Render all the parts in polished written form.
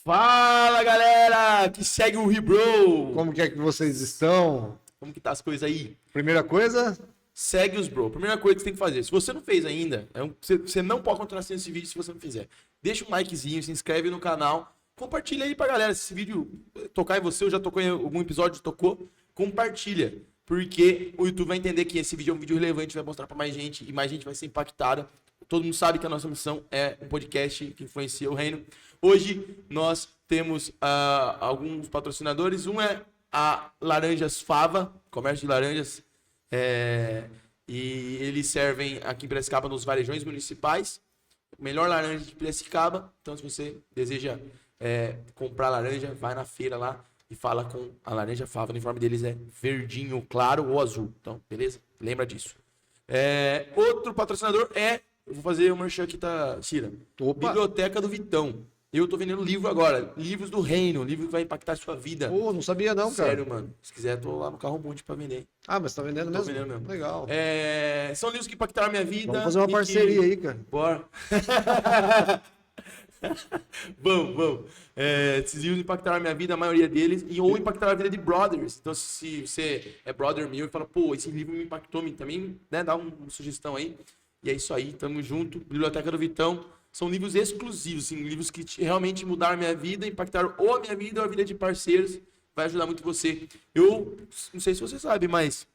Fala, galera, que segue o Rebro. Como que é que vocês estão? Como que tá as coisas aí? Primeira coisa, Segue os bro. Primeira coisa que você tem que fazer, se você não fez ainda, você não pode continuar assistindo esse vídeo se você não fizer. Deixa um likezinho, se inscreve no canal, compartilha aí pra galera. Se esse vídeo tocar em você, ou já tocou em algum episódio, tocou, compartilha. Porque o YouTube vai entender que esse vídeo é um vídeo relevante, vai mostrar pra mais gente e mais gente vai ser impactada. Todo mundo sabe que a nossa missão é um podcast que influencia o reino. Hoje nós temos alguns patrocinadores. Um é a Laranjas Fava, comércio de laranjas. E eles servem aqui em Piracicaba nos varejões municipais. Melhor laranja de Piracicaba. Então, se você deseja comprar laranja, vai na feira lá e fala com a Laranja Fava. O uniforme deles é verdinho, claro ou azul. Então, beleza? Lembra disso. Outro patrocinador eu vou fazer o merchan aqui, tá, Cira? Opa. Biblioteca do Vitão. Eu tô vendendo livro agora. Livros do reino. Livro que vai impactar a sua vida. Pô, não sabia não, cara. Sério, mano. Se quiser, tô lá no Carro Monte pra vender. Ah, mas tá vendendo Tô mesmo? vendendo mesmo. Legal. São livros que impactaram a minha vida. Vamos fazer uma parceria aí, cara. Bora. Vamos. Esses livros impactaram a minha vida, a maioria deles, ou impactaram a vida de brothers. Então, se você é brother meu e fala, pô, esse livro me impactou, também, né, dá uma sugestão aí. E é isso aí, tamo junto. Biblioteca do Vitão. São livros exclusivos, assim, livros que realmente mudaram a minha vida, impactaram ou a minha vida ou a vida de parceiros. Vai ajudar muito você. Eu não sei se você sabe, mas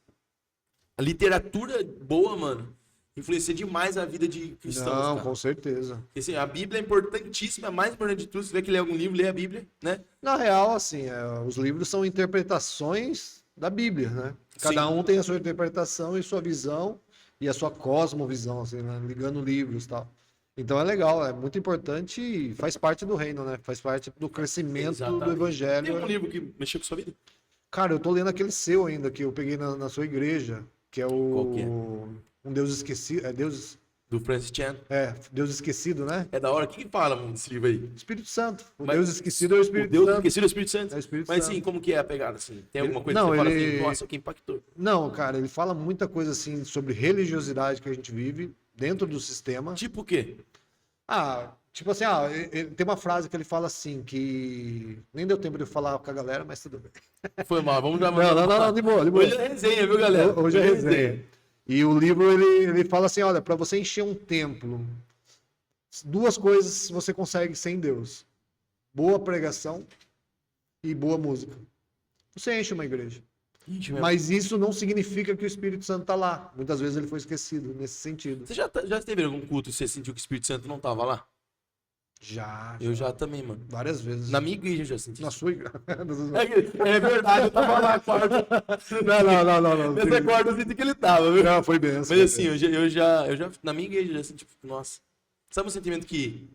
a literatura boa, mano, influencia demais a vida de cristãos. Não, cara. com certeza. Porque, assim, a Bíblia é importantíssima, é mais importante de tudo. Se você quer ler algum livro, lê a Bíblia, né? Na real, assim, os livros são interpretações da Bíblia, né? Cada Sim. um tem a sua interpretação e sua visão e a sua cosmovisão, assim, né? Ligando livros e tal. Então é legal, é muito importante e faz parte do reino, né? Faz parte do crescimento Exatamente. do evangelho. Tem algum livro que mexeu com a sua vida? Cara, eu tô lendo aquele seu ainda, que eu peguei na sua igreja, que é o... Qual que é? Um Deus Esquecido. Do Francis Chan. Deus Esquecido, né? É da hora. O que fala, mano, desse livro aí? Espírito Santo. O Mas Deus Esquecido é o O Espírito Deus Santo. esquecido é o Espírito Santo. É o Espírito Mas Santo. sim, como que é a pegada, assim? Tem alguma coisa Não, que você fala ele- assim, nossa, que impactou? Não, cara, ele fala muita coisa assim sobre religiosidade que a gente vive dentro do sistema. Tipo o quê? Tipo assim, tem uma frase que ele fala assim, que nem deu tempo de eu falar com a galera, mas tudo bem. Foi mal, vamos já Não, de boa, de boa. Hoje é resenha, viu, galera? Hoje é resenha. E o livro, ele fala assim, olha, para você encher um templo, duas coisas você consegue sem Deus. Boa pregação e boa música. Você enche uma igreja. Gente, meu, Mas isso não significa que o Espírito Santo está lá. Muitas vezes ele foi esquecido nesse sentido. Você já teve algum culto e você sentiu que o Espírito Santo não tava lá? Já. Eu já também, mano. Várias vezes. Na minha igreja eu já senti. Na sua igreja. É verdade, eu tava lá quarta. Não. Nessa quarta eu senti que ele tava, viu? Não, foi bem. Mas assim, eu já, na minha igreja eu já senti, tipo, nossa. Sabe um sentimento que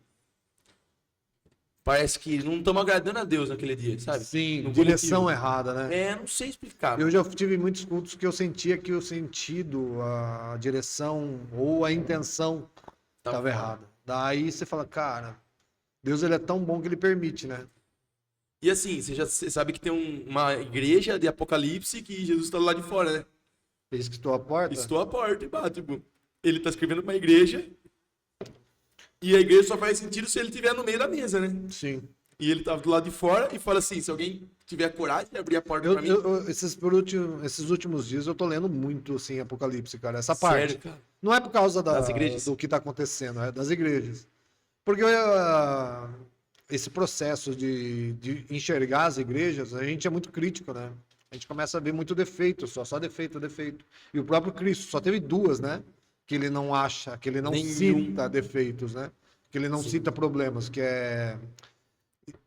parece que não estamos agradando a Deus naquele dia, sabe? Sim, No direção coletivo. errada, né? Não sei explicar. Eu já tive muitos cultos que eu sentia que o sentido, a direção ou a intenção estava errada. Daí você fala, cara, Deus ele é tão bom que ele permite, né? E assim, você sabe que tem uma igreja de Apocalipse que Jesus está lá de fora, né? Ele escutou a porta? Estou à porta e bate, tipo. Ele tá escrevendo uma igreja e a igreja só faz sentido se ele estiver no meio da mesa, né? Sim. E ele tava do lado de fora e fala assim, se alguém tiver coragem de abrir a porta pra mim... Esses últimos dias eu tô lendo muito, assim, Apocalipse, cara. Essa Sério, parte. cara? Não é por causa Das igrejas? do que tá acontecendo, é das igrejas. Porque esse processo de enxergar as igrejas, a gente é muito crítico, né? A gente começa a ver muito defeito, só defeito. E o próprio Cristo só teve duas, né? Que ele não acha, que ele não Nenhum. cita defeitos, né? Que ele não Sim. cita problemas, que é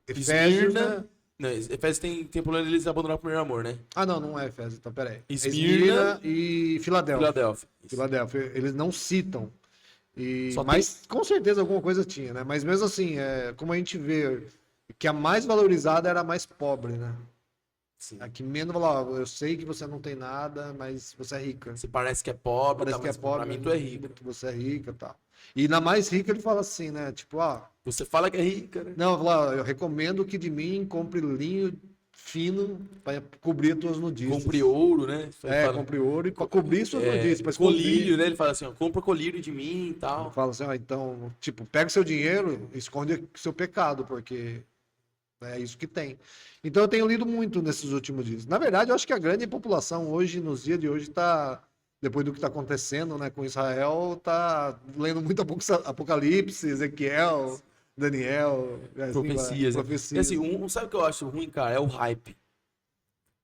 Efésios, né? Não, Efésios tem problema deles abandonar o primeiro amor, né? Não é Efésios, então peraí. Esmirna e Filadélfia. Filadélfia. Filadélfia, eles não citam. Só Mas com certeza alguma coisa tinha, né? Mas mesmo assim, como a gente vê que a mais valorizada era a mais pobre, né? Sim. A que menos falava, eu sei que você não tem nada, mas você é rica. Você parece que é pobre, Parece tá, que é mas pobre, pra mim tu é rico. que você é rica e tal. E na mais rica ele fala assim, né? Tipo, Você fala que é rica, né? não, fala, eu recomendo que de mim compre linho fino para cobrir as tuas nudices. Compre ouro, né? Compre ouro e para cobrir suas nudices. Pra Colírio, esconder. né? Ele fala assim, ó, compra colírio de mim e tal. Fala assim, então, tipo, pega o seu dinheiro e esconde o seu pecado, porque É isso que tem. Então eu tenho lido muito nesses últimos dias. Na verdade, eu acho que a grande população hoje, nos dias de hoje, está, depois do que está acontecendo, né, com Israel, está lendo muito Apocalipse, Ezequiel, Daniel, Profecias. Né? E profecias. assim, sabe o que eu acho ruim, cara? É o hype.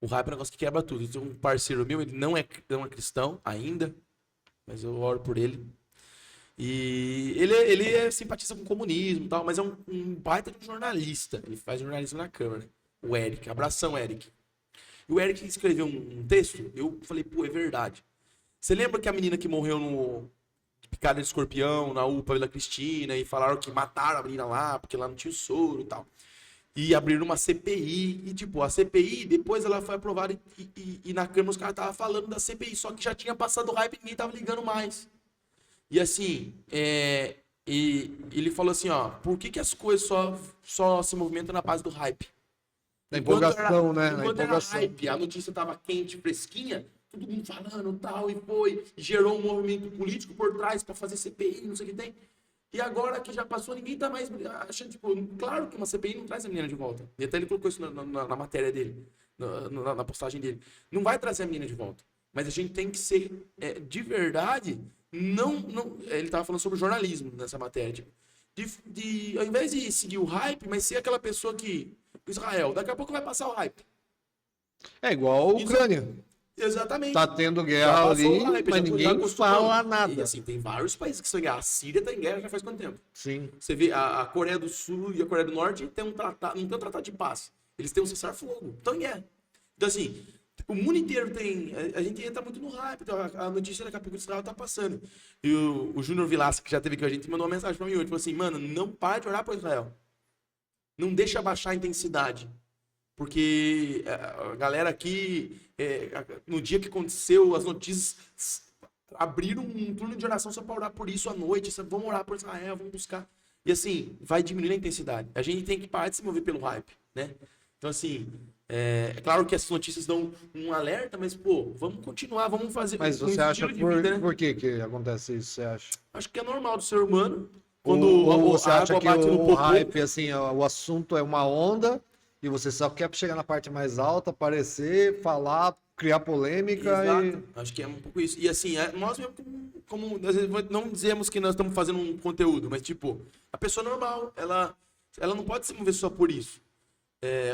O hype é um negócio que quebra tudo. Tem um parceiro meu, ele não é cristão ainda, mas eu oro por ele. E ele simpatiza com o comunismo e tal, mas é um baita de um jornalista. Ele faz jornalismo na Câmara. O Eric. Abração, Eric. E o Eric escreveu um texto, eu falei, pô, é verdade. Você lembra que a menina que morreu no picada de escorpião, na UPA Vila Cristina, e falaram que mataram a menina lá, porque lá não tinha o soro e tal. E abriram uma CPI, e tipo, a CPI, depois ela foi aprovada e na Câmara os caras estavam falando da CPI, só que já tinha passado o hype e ninguém tava ligando mais. E assim, e ele falou assim, ó, por que as coisas só se movimentam na base do hype? Da empolgação, né? Enquanto era hype, a notícia tava quente, fresquinha, todo mundo falando tal, e gerou um movimento político por trás pra fazer CPI, não sei o que tem. E agora que já passou, ninguém tá mais achando, tipo, claro que uma CPI não traz a menina de volta. E até ele colocou isso na matéria dele, na postagem dele. Não vai trazer a menina de volta. Mas a gente tem que ser, de verdade, não, ele tava falando sobre jornalismo nessa matéria, tipo, ao invés de seguir o hype, mas ser aquela pessoa que, Israel, daqui a pouco vai passar o hype. É igual a Ucrânia. Exatamente. Tá tendo guerra ali, mas ninguém fala nada. E assim, tem vários países que estão em guerra. A Síria tá em guerra já faz quanto tempo? Sim. Você vê, a Coreia do Sul e a Coreia do Norte tem não tem um tratado de paz. Eles têm um cessar-fogo. Estão em guerra. Então, assim, o mundo inteiro tem... A gente entra muito no hype. Então, a notícia daqui a pouco do Israel tá passando. E o Júnior Vilasco, que já teve com a gente, mandou uma mensagem pra mim hoje. Falou assim, mano, não para de orar pro Israel. Não deixa baixar a intensidade. Porque a galera aqui, no dia que aconteceu, as notícias abriram um turno de oração só para orar por isso à noite. Vamos orar por Israel, vamos buscar. E assim, vai diminuindo a intensidade. A gente tem que parar de se mover pelo hype, né? Então assim, é claro que essas notícias dão um alerta, mas pô, vamos continuar, vamos fazer Mas você acha vida, né? por que acontece isso, você acha? Acho que é normal do ser humano. Quando ou você acha que o popô, hype, assim, o assunto é uma onda... E você só quer chegar na parte mais alta, aparecer, falar, criar polêmica. Exato. Acho que é um pouco isso. E assim, nós mesmo, como às vezes não dizemos que nós estamos fazendo um conteúdo, mas tipo, a pessoa normal, ela não pode se mover só por isso.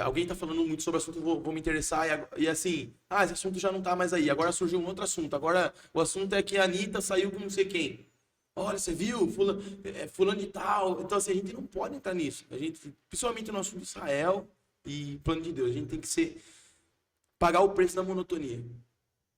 Alguém tá falando muito sobre o assunto, vou me interessar, e assim, esse assunto já não tá mais aí, agora surgiu um outro assunto. Agora o assunto é que a Anitta saiu com não sei quem. Olha, você viu? Fulano e tal. Então assim, a gente não pode entrar nisso. A gente, principalmente no assunto de Israel e plano de Deus, a gente tem que pagar o preço da monotonia.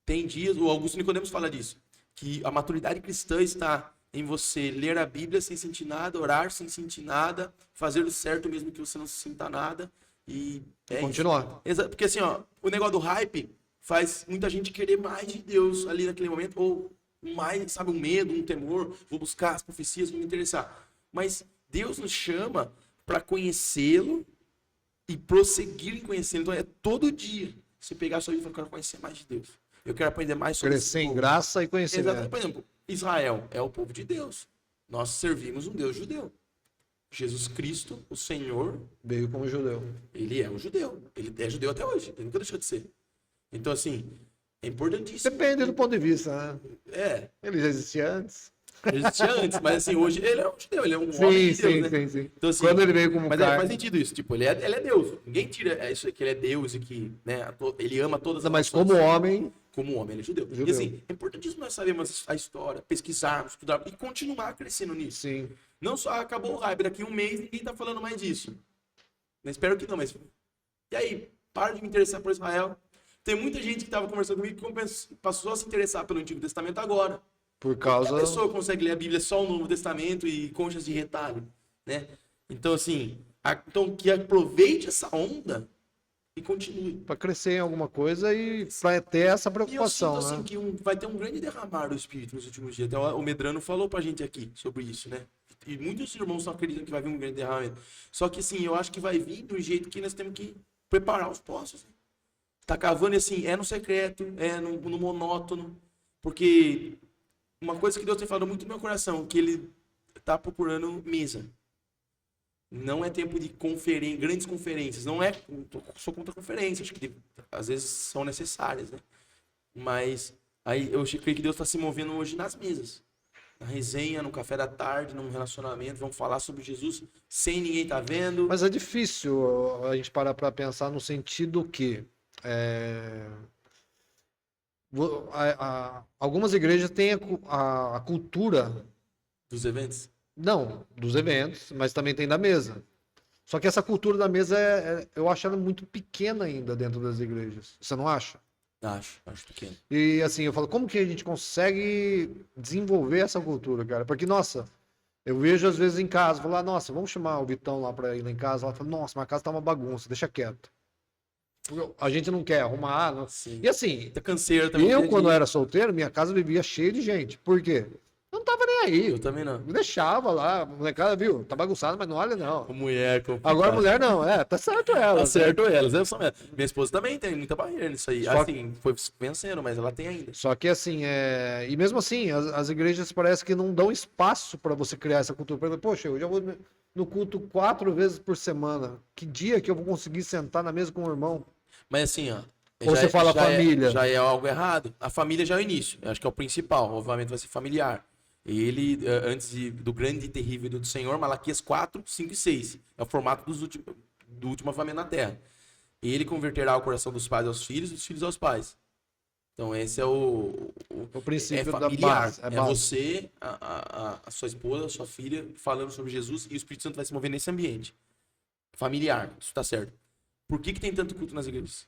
Tem dias, o Augusto Nicodemos fala disso, que a maturidade cristã está em você ler a Bíblia sem sentir nada, orar sem sentir nada, fazer o certo mesmo que você não sinta nada e continuar. Isso. Porque assim, ó, o negócio do hype faz muita gente querer mais de Deus ali naquele momento, ou mais, sabe, um medo, um temor, vou buscar as profecias, vou me interessar. Mas Deus nos chama para conhecê-lo e prosseguir em conhecê-lo. Então é todo dia você pegar a sua vida e falar, eu quero conhecer mais de Deus. Eu quero aprender mais sobre crescer em graça e conhecer. Exatamente. Por exemplo, Israel é o povo de Deus. Nós servimos um Deus judeu. Jesus Cristo, o Senhor, veio como judeu. Ele é um judeu. Ele é judeu até hoje. Ele nunca deixou de ser. Então, assim, é importantíssimo. Depende do ponto de vista, né? Ele já existia antes. Ele existia antes, mas assim, hoje ele é um judeu, ele é um homem de Deus, né? Sim. Então, assim, quando ele veio como mas carne... faz sentido isso, tipo, ele é Deus. Ninguém tira isso que ele é Deus e que, né, ele ama todas as Mas como homem... Como homem, ele é judeu. E assim, é importantíssimo nós sabermos a história, pesquisarmos, estudar e continuar crescendo nisso. Sim. Não só acabou o hype, daqui um mês ninguém tá falando mais disso. Eu espero que não, mas... E aí, para de me interessar por Israel. Tem muita gente que tava conversando comigo que passou a se interessar pelo Antigo Testamento agora. Por causa... A pessoa consegue ler a Bíblia só o Novo Testamento e conchas de retalho, né? Então, assim, então que aproveite essa onda e continue. Para crescer em alguma coisa e para ter essa preocupação, e eu sinto, né? assim, que vai ter um grande derramar do Espírito nos últimos dias. Até o Medrano falou pra gente aqui sobre isso, né? E muitos irmãos não acreditam que vai vir um grande derramamento. Só que, assim, eu acho que vai vir do jeito que nós temos que preparar os poços. Né? Tá cavando, assim, no secreto, no monótono, porque... Uma coisa que Deus tem falado muito no meu coração, que ele tá procurando mesa. Não é tempo de grandes conferências. Não é. Sou contra conferências. Acho que às vezes são necessárias, né? Mas aí eu creio que Deus está se movendo hoje nas mesas. Na resenha, no café da tarde, num relacionamento. Vamos falar sobre Jesus sem ninguém estar vendo. Mas é difícil a gente parar para pensar no sentido que algumas igrejas têm a cultura, Dos eventos. não, dos eventos, mas também tem da mesa. Só que essa cultura da mesa, eu acho ela muito pequena ainda dentro das igrejas. Você não acha? Acho pequeno. E assim, eu falo, como que a gente consegue desenvolver essa cultura, cara? Porque, nossa, eu vejo às vezes em casa, vou lá, nossa, vamos chamar o Vitão lá pra ir lá em casa. Ela fala, nossa, mas a casa tá uma bagunça, deixa quieto. A gente não quer arrumar. Não... Sim. E assim, Tá canseiro também. eu quando era solteiro, minha casa vivia cheia de gente. Por quê? Eu não tava nem aí. Eu também não. Me deixava lá, a molecada, viu? Tá bagunçado, mas não olha não. Mulher, complicado. Agora mulher não, tá certo ela. Tá certo elas. Minha esposa também tem muita barreira nisso aí. Só Assim, foi vencendo, mas ela tem ainda. Só que assim, e mesmo assim, as igrejas parece que não dão espaço para você criar essa cultura. Por exemplo, poxa, eu já vou no culto 4 vezes por semana. Que dia que eu vou conseguir sentar na mesa com o irmão? Mas assim, ó. Ou você fala família? Já é algo errado. A família já é o início. Eu acho que é o principal. O avivamento vai ser familiar. Ele, antes do grande e terrível do Senhor, Malaquias 4, 5 e 6. É o formato do último avivamento na Terra. Ele converterá o coração dos pais aos filhos e dos filhos aos pais. Então esse é o princípio familiar. da base. É você, a sua esposa, a sua filha, falando sobre Jesus, e o Espírito Santo vai se mover nesse ambiente. Familiar, isso tá certo. Por que tem tanto culto nas igrejas?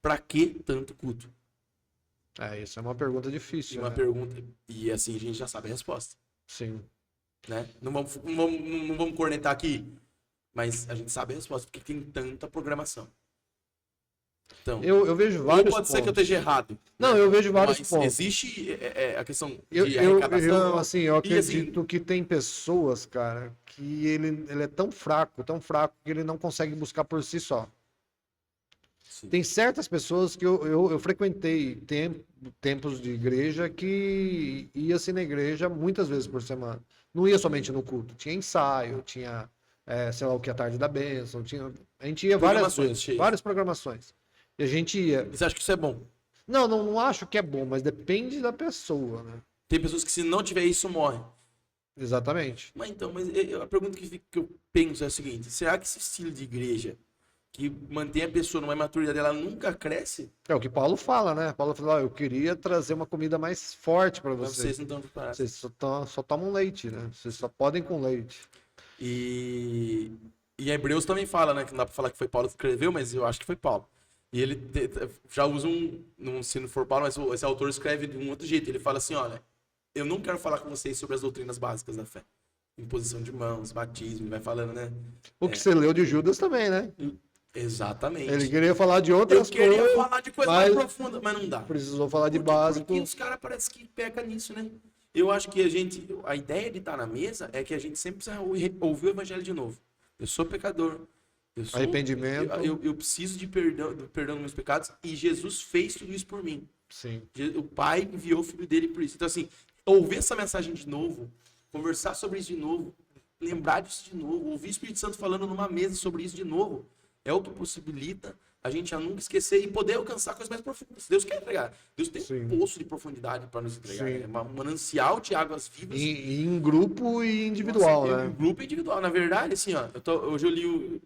Pra que tanto culto? Isso é uma pergunta difícil. Uma pergunta. E assim, a gente já sabe a resposta. Sim. Né? Não vamos cornetar aqui, mas a gente sabe a resposta, porque tem tanta programação. Então, eu vejo vários pode pontos. ser que eu esteja errado. Não, eu vejo vários pontos. Existe a questão de arrecadação. Eu acredito assim, que tem pessoas, cara, que ele é tão fraco, que ele não consegue buscar por si só. Sim. Tem certas pessoas que eu frequentei tempos de igreja que ia assim na igreja muitas vezes por semana. Não ia somente no culto, tinha ensaio, tinha, sei lá o que, a tarde da bênção, a gente ia várias vezes, várias programações. E a gente ia. E você acha que isso é bom? Não acho que é bom, mas depende da pessoa, né? Tem pessoas que se não tiver isso, morrem. Exatamente. Mas a pergunta que eu penso é a seguinte, será que esse estilo de igreja que mantém a pessoa numa maturidade, ela nunca cresce? É o que Paulo fala, né? Paulo fala, eu queria trazer uma comida mais forte para vocês. Mas vocês não estão preparados. Vocês só tomam leite, né? Vocês só podem com leite. E Hebreus também fala, né? Que não dá para falar que foi Paulo que escreveu, mas eu acho que foi Paulo. E ele já usa se não for Paulo, mas esse autor escreve de um outro jeito. Ele fala assim, olha, eu não quero falar com vocês sobre as doutrinas básicas da fé. Imposição de mãos, batismo, ele vai falando, né? O que você leu de Judas também, né? Exatamente. Ele queria falar de outras coisas. Eu queria falar de coisa mais profunda, mas não dá. Precisou falar de básico. Porque os caras parecem que pecam nisso, né? Eu acho que a ideia de estar na mesa é que a gente sempre precisa ouvir o evangelho de novo. Eu sou pecador. Arrependimento. Eu preciso de perdão dos meus pecados e Jesus fez tudo isso por mim. Sim. O Pai enviou o Filho dele por isso. Então, assim, ouvir essa mensagem de novo, conversar sobre isso de novo, lembrar disso de novo, ouvir o Espírito Santo falando numa mesa sobre isso de novo, é o que possibilita a gente a nunca esquecer e poder alcançar coisas mais profundas. Deus quer entregar. Deus tem um poço de profundidade para nos entregar. É um manancial de águas vivas. Em grupo e individual, né? Em grupo e individual. Na verdade, assim, ó, hoje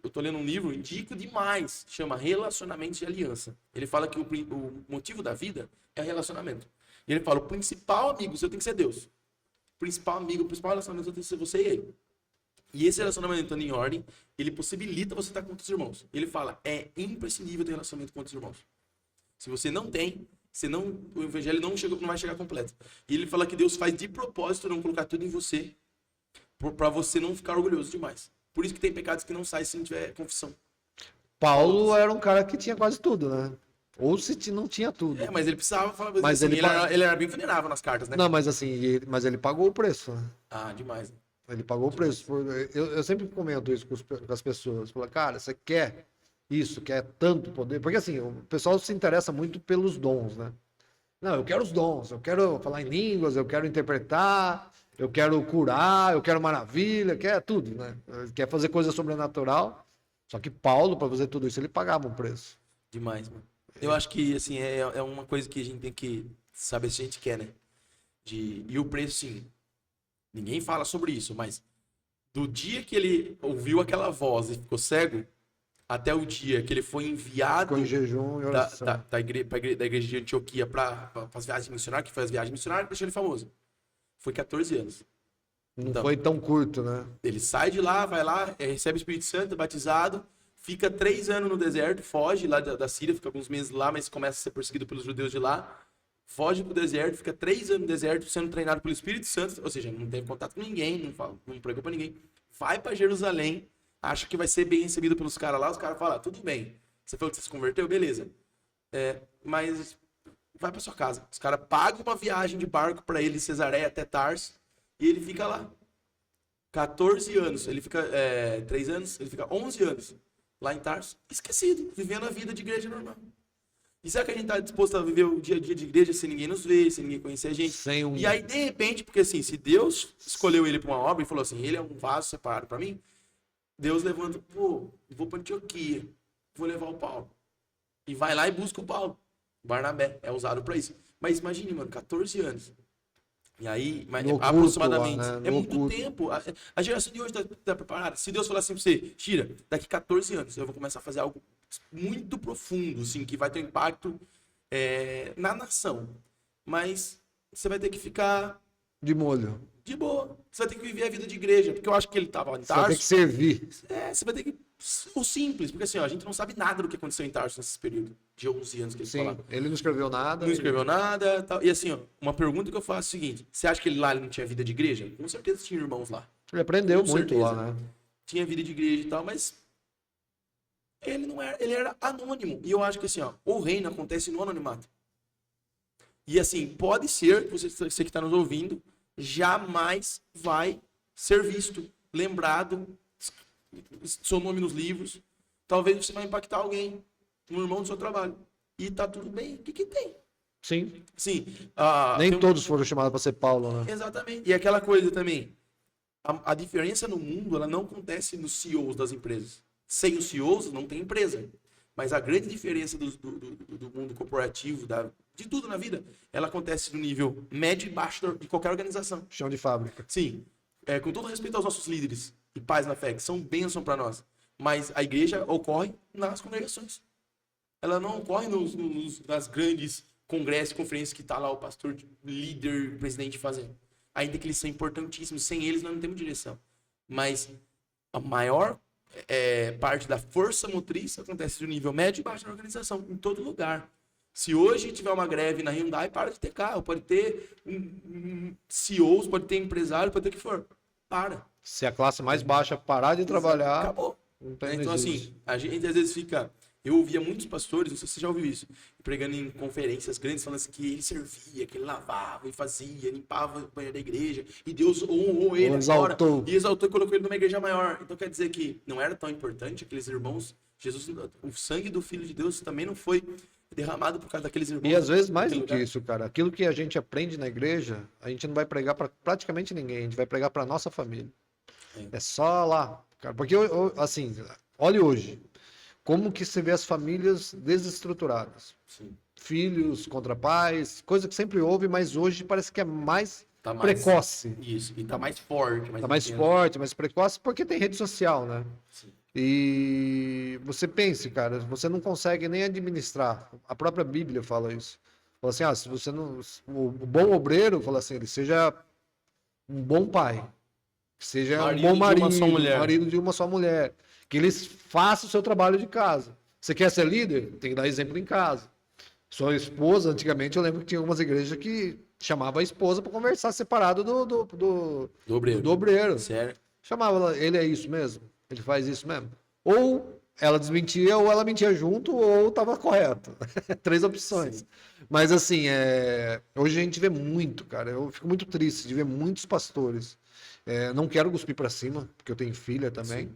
eu tô lendo um livro, indico demais, chama Relacionamentos de Aliança. Ele fala que o motivo da vida é relacionamento. E ele fala, o principal amigo seu tem que ser Deus. O principal relacionamento seu tem que ser você e ele. E esse relacionamento estando em ordem, ele possibilita você estar com outros irmãos. Ele fala, é imprescindível ter relacionamento com outros irmãos. Se você não tem, o evangelho não vai chegar completo. E ele fala que Deus faz de propósito não colocar tudo em você, para você não ficar orgulhoso demais. Por isso que tem pecados que não saem se não tiver confissão. Paulo era um cara que tinha quase tudo, né? Ou se não tinha tudo. Mas ele precisava falar. Mas assim, ele era bem vulnerável nas cartas, né? Não, mas assim, ele pagou o preço, né? Demais. Né? Ele pagou o preço. Eu sempre comento isso com as pessoas. Falo, cara, você quer isso, quer tanto poder? Porque assim, o pessoal se interessa muito pelos dons, né? Não, eu quero os dons, eu quero falar em línguas, eu quero interpretar, Eu quero curar, eu quero maravilha, quer tudo, né? Quer fazer coisa sobrenatural. Só que Paulo, para fazer tudo isso, ele pagava um preço. Demais, mano. Eu acho que, assim, é uma coisa que a gente tem que saber se a gente quer, né? E o preço, sim. Ninguém fala sobre isso, mas do dia que ele ouviu aquela voz e ficou cego, até o dia que ele foi enviado Ficou em jejum e da, oração. da igreja de Antioquia para as viagens missionárias, que foi as viagens missionárias que deixou ele famoso. Foi 14 anos. Não Então, foi tão curto, né? ele sai de lá, vai lá, recebe o Espírito Santo, é batizado, fica 3 anos no deserto, foge lá da Síria, fica alguns meses lá, mas começa a ser perseguido pelos judeus de lá. Foge pro deserto, fica 3 anos no deserto, sendo treinado pelo Espírito Santo, ou seja, não teve contato com ninguém, não pregou pra ninguém. Vai pra Jerusalém, acha que vai ser bem recebido pelos caras lá, os caras falam, tudo bem, você falou que você se converteu, beleza. Mas vai pra sua casa. Os caras pagam uma viagem de barco pra ele de Cesareia até Tarso, e ele fica lá. 14 anos, ele fica 3 anos, ele fica 11 anos lá em Tarso, esquecido, vivendo a vida de igreja normal. E será que a gente tá disposto a viver o dia a dia de igreja sem ninguém nos ver, sem ninguém conhecer a gente? Sem um... E aí, de repente, porque assim, se Deus escolheu ele para uma obra e falou assim, ele é um vaso separado para mim, Deus levanta, pô, vou para Antioquia, vou levar o Paulo. E vai lá e busca o Paulo. Barnabé é usado para isso. Mas imagine, mano, 14 anos. E aí, No oculto aproximadamente, lá, né? é No muito oculto. tempo. A geração de hoje tá preparada. Se Deus falar assim pra você, Tira, daqui 14 anos eu vou começar a fazer algo muito profundo, assim, que vai ter um impacto na nação. Mas você vai ter que ficar De molho. de boa. Você vai ter que viver a vida de igreja. Porque eu acho que ele tava lá em Você vai ter que Tarso. servir. Você vai ter que. O simples, porque assim, ó, a gente não sabe nada do que aconteceu em Tarso nesse período de 11 anos que ele ficou lá. Sim, ele não escreveu nada. Não escreveu nada tal. E assim, ó, uma pergunta que eu faço é o seguinte: você acha que ele lá ele não tinha vida de igreja? Com certeza tinha irmãos lá. Ele aprendeu Com muito certeza. lá, né? Tinha vida de igreja e tal, mas ele não era, ele era anônimo. E eu acho que assim, ó, o reino acontece no anonimato. E assim, pode ser que você que está nos ouvindo jamais vai ser visto, lembrado, seu nome nos livros. Talvez você vai impactar alguém, um irmão do seu trabalho. E tá tudo bem. O que tem? Sim. Sim. Nem tem todos foram chamados para ser Paulo, né? Exatamente. E aquela coisa também. A diferença no mundo, ela não acontece nos CEOs das empresas. Sem os CEOs, não tem empresa. Mas a grande diferença do mundo corporativo, de tudo na vida, ela acontece no nível médio e baixo de qualquer organização. Chão de fábrica. Sim, com todo respeito aos nossos líderes e pais na fé, que são bênção para nós. Mas a igreja ocorre nas congregações. Ela não ocorre nas grandes congressos, conferências que está lá o pastor, líder, presidente fazendo. Ainda que eles são importantíssimos, sem eles nós não temos direção. Mas a maior parte da força motriz acontece do nível médio e baixo da organização, em todo lugar. Se hoje tiver uma greve na Hyundai, para de ter carro, pode ter CEOs, pode ter empresário, pode ter o que for. Para. Se a classe mais baixa parar de trabalhar, Acabou. não tem Então, mais assim, isso. a gente às vezes fica. Eu ouvia muitos pastores, não sei se você já ouviu isso, pregando em conferências grandes, falando assim que ele servia, que ele lavava e fazia, limpava o banheiro da igreja, e Deus honrou ele Exaltou. agora, e exaltou e colocou ele numa igreja maior. Então quer dizer que não era tão importante aqueles irmãos, Jesus, o sangue do Filho de Deus também não foi derramado por causa daqueles irmãos. E às vezes mais naquele do que lugar. isso, cara. Aquilo que a gente aprende na igreja, a gente não vai pregar para praticamente ninguém, a gente vai pregar para nossa família. É só lá, cara. Porque, assim, olha hoje, como que você vê as famílias desestruturadas. Sim. Filhos contra pais, coisa que sempre houve, mas hoje parece que é mais Tá mais precoce. Isso, e tá mais forte. Tá mais intenso. forte, mais precoce, porque tem rede social, né? Sim. E você pense, cara, você não consegue nem administrar. A própria Bíblia fala isso. Fala assim, se você não... O bom obreiro, fala assim, ele seja um bom pai, que seja Marido um bom de uma marido, só mulher. marido de uma só mulher, que ele faça o seu trabalho de casa. Você quer ser líder? Tem que dar exemplo em casa. Sua esposa, antigamente, eu lembro que tinha algumas igrejas que chamava a esposa para conversar separado do obreiro. do obreiro. Sério. Chamava ela, ele é isso mesmo? Ele faz isso mesmo? Ou ela desmentia, ou ela mentia junto, ou estava correto. 3 opções. Sim. Mas assim, hoje a gente vê muito, cara. Eu fico muito triste de ver muitos pastores. Não quero cuspir para cima, porque eu tenho filha também. Sim.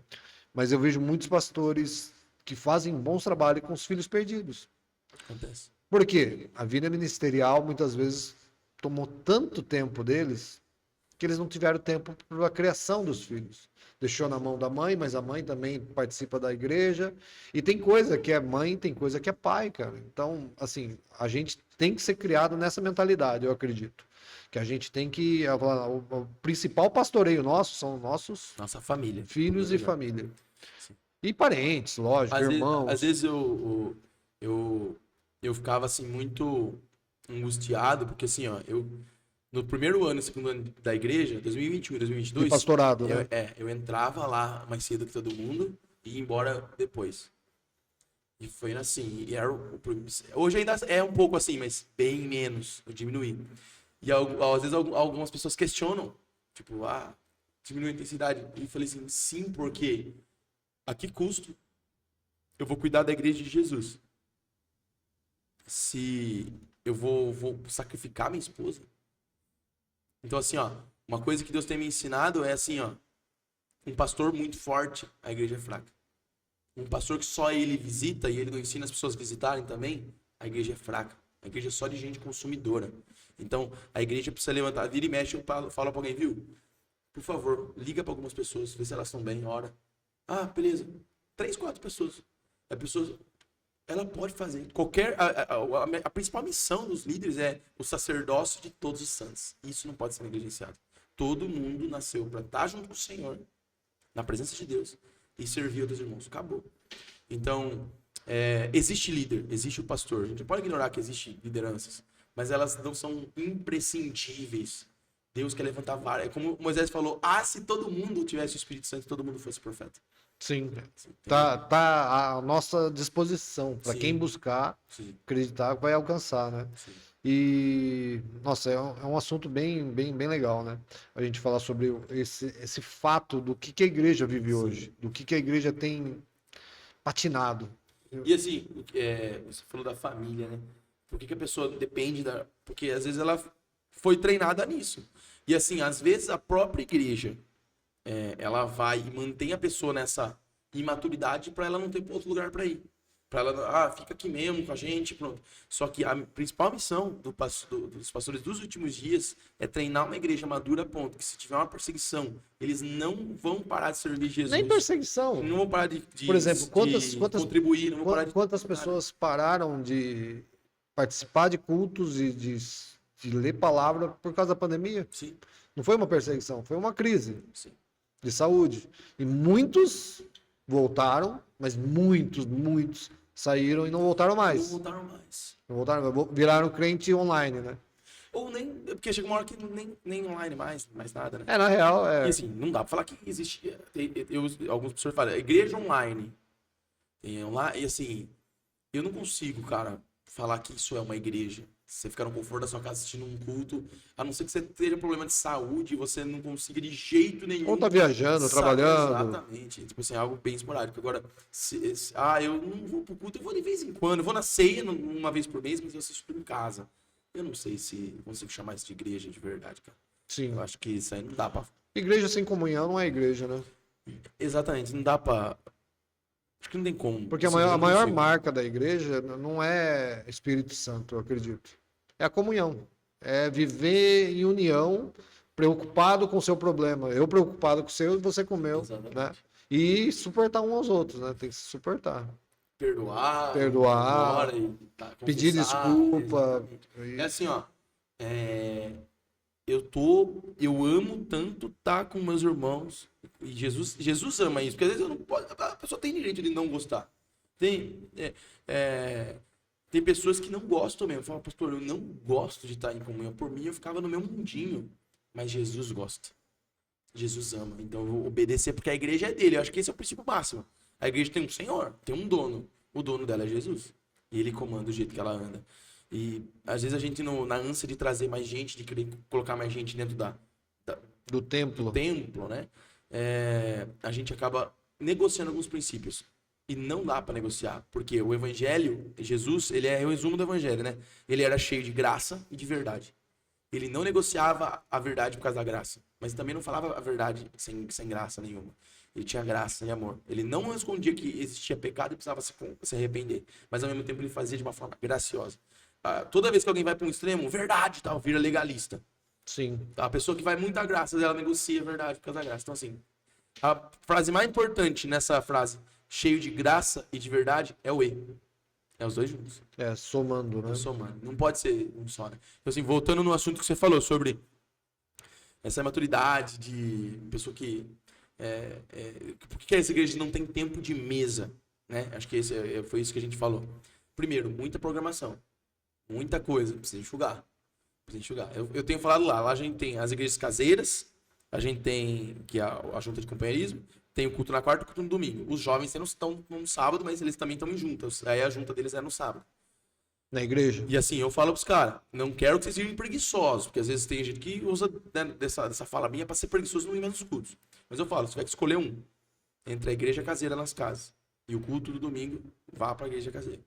Mas eu vejo muitos pastores que fazem bons trabalhos com os filhos perdidos. Acontece. Por quê? A vida ministerial muitas vezes tomou tanto tempo deles que eles não tiveram tempo para a criação dos filhos. Deixou na mão da mãe, mas a mãe também participa da igreja. E tem coisa que é mãe, tem coisa que é pai, cara. Então, assim, a gente tem que ser criado nessa mentalidade, eu acredito. Que a gente tem que... O principal pastoreio nosso são nossos Nossa família. filhos e família. E parentes, lógico, irmãos. Às vezes eu ficava assim muito angustiado, porque assim, ó, no primeiro ano e segundo ano da igreja, 2021 e 2022, De pastorado, né? eu entrava lá mais cedo que todo mundo e ia embora depois. E foi assim, hoje ainda é um pouco assim, mas bem menos, eu diminuí. E às vezes algumas pessoas questionam, tipo, diminui a intensidade. E eu falei assim, sim, porque a que custo eu vou cuidar da igreja de Jesus? Se eu vou sacrificar minha esposa? Então, assim, ó, uma coisa que Deus tem me ensinado é assim, ó, um pastor muito forte, a igreja é fraca. Um pastor que só ele visita e ele não ensina as pessoas a visitarem também, a igreja é fraca. A igreja é só de gente consumidora. Então, a igreja precisa levantar, vira e mexe, eu falo pra alguém, viu? Por favor, liga para algumas pessoas, vê se elas estão bem, ora. Beleza. 3, 4 pessoas. A pessoa, ela pode fazer. A principal missão dos líderes é o sacerdócio de todos os santos. Isso não pode ser negligenciado. Todo mundo nasceu para estar junto com o Senhor, na presença de Deus, e servir outros irmãos. Acabou. Então, existe líder, existe o pastor. A gente pode ignorar que existe lideranças, mas elas não são imprescindíveis. Deus quer levantar várias. É como Moisés falou, se todo mundo tivesse o Espírito Santo, todo mundo fosse profeta. Sim. Tá à nossa disposição. Para quem buscar, acreditar, vai alcançar, né? Sim. E, nossa, é um assunto bem legal, né? A gente falar sobre esse fato do que a igreja vive hoje, do que a igreja tem patinado. E assim, você falou da família, né? Por que a pessoa depende da... Porque às vezes ela foi treinada nisso. E assim, às vezes a própria igreja, ela vai e mantém a pessoa nessa imaturidade para ela não ter outro lugar para ir. Para ela, fica aqui mesmo com a gente, pronto. Só que a principal missão dos pastores dos últimos dias é treinar uma igreja madura a ponto que se tiver uma perseguição, eles não vão parar de servir Jesus. Nem perseguição. Não vão parar de por exemplo, quantas contribuir, não vão parar de... Quantas pessoas pararam de participar de cultos e de ler palavra por causa da pandemia? Sim. Não foi uma perseguição, foi uma crise. Sim. De saúde. E muitos voltaram, mas muitos saíram e não voltaram mais. Não voltaram, viraram crente online, né? Ou nem, porque chega uma hora que nem online mais nada, né? Na real, E assim, não dá pra falar que existe, alguns pessoas falam, igreja online. E assim, eu não consigo, cara, falar que isso é uma igreja. Você ficar no conforto da sua casa assistindo um culto, a não ser que você tenha problema de saúde e você não consiga de jeito nenhum. Ou tá viajando, trabalhando. Exatamente. Tipo assim, algo bem esporádico. Agora, eu não vou pro culto, eu vou de vez em quando. Eu vou na ceia uma vez por mês, mas eu assisto tudo em casa. Eu não sei se consigo chamar isso de igreja de verdade, cara. Sim. Eu acho que isso aí não dá pra... Igreja sem comunhão não é igreja, né? Exatamente, não dá pra... Acho que não tem como. Porque a maior marca da igreja não é Espírito Santo, eu acredito. É a comunhão. É viver em união, preocupado com o seu problema. Eu preocupado com o seu e você com o meu. Exatamente. Né? E suportar uns aos outros, né? Tem que se suportar. Perdoar. Pedir desculpa. É assim, ó. Eu amo tanto estar com meus irmãos. E Jesus ama isso. Porque às vezes a pessoa tem direito de não gostar. Tem pessoas que não gostam mesmo. Falam, pastor, eu não gosto de estar em comunhão. Por mim, eu ficava no meu mundinho. Mas Jesus gosta. Jesus ama. Então eu vou obedecer porque a igreja é dele. Eu acho que esse é o princípio máximo. A igreja tem um senhor, tem um dono. O dono dela é Jesus. E ele comanda o jeito que ela anda. E às vezes a gente, na ânsia de trazer mais gente, de querer colocar mais gente dentro do templo, né? A gente acaba negociando alguns princípios. E não dá para negociar. Porque o evangelho, Jesus, ele é o resumo do evangelho, né? Ele era cheio de graça e de verdade. Ele não negociava a verdade por causa da graça. Mas também não falava a verdade sem graça nenhuma. Ele tinha graça e amor. Ele não escondia que existia pecado e precisava se arrepender. Mas ao mesmo tempo ele fazia de uma forma graciosa. Toda vez que alguém vai para um extremo, verdade tal, vira legalista. Sim. A pessoa que vai muito à graça, ela negocia a verdade por causa da graça. Então, assim, a frase mais importante nessa frase, cheio de graça e de verdade, é o E. É os dois juntos. Somando, né? É somando. Não pode ser um só, né? Então, assim, voltando no assunto que você falou sobre essa maturidade de pessoa que... por que essa igreja não tem tempo de mesa, né? Acho que foi isso que a gente falou. Primeiro, muita programação. Muita coisa. Precisa enxugar. Eu tenho falado lá a gente tem as igrejas caseiras, a gente tem que é a junta de companheirismo, tem o culto na quarta e o culto no domingo. Os jovens não estão no sábado, mas eles também estão em juntas. Aí a junta deles é no sábado. Na igreja. E assim, eu falo pros caras, não quero que vocês sejam preguiçosos, porque às vezes tem gente que usa, né, dessa fala minha pra ser preguiçoso no meio dos cultos. Mas eu falo, você vai escolher um entre a igreja caseira nas casas e o culto do domingo, vá pra igreja caseira.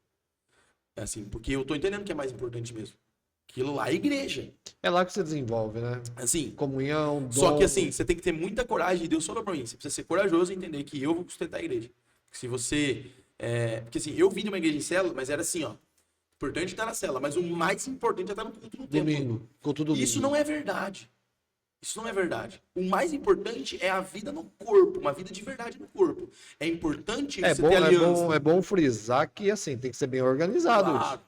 É assim, porque eu tô entendendo que é mais importante mesmo. Aquilo lá é igreja. É lá que você desenvolve, né? Assim, Comunhão, dom. só que assim, você tem que ter muita coragem, e Deus falou pra mim, você precisa ser corajoso e entender que eu vou sustentar a igreja. Se você... porque assim, eu vim de uma igreja em célula, mas era assim, ó, importante estar na célula, mas o mais importante é estar no culto no templo. Culto domingo. Isso não é verdade. Isso não é verdade. O mais importante é a vida no corpo, uma vida de verdade no corpo. É importante você ter aliança. É bom frisar que, assim, tem que ser bem organizado. Claro.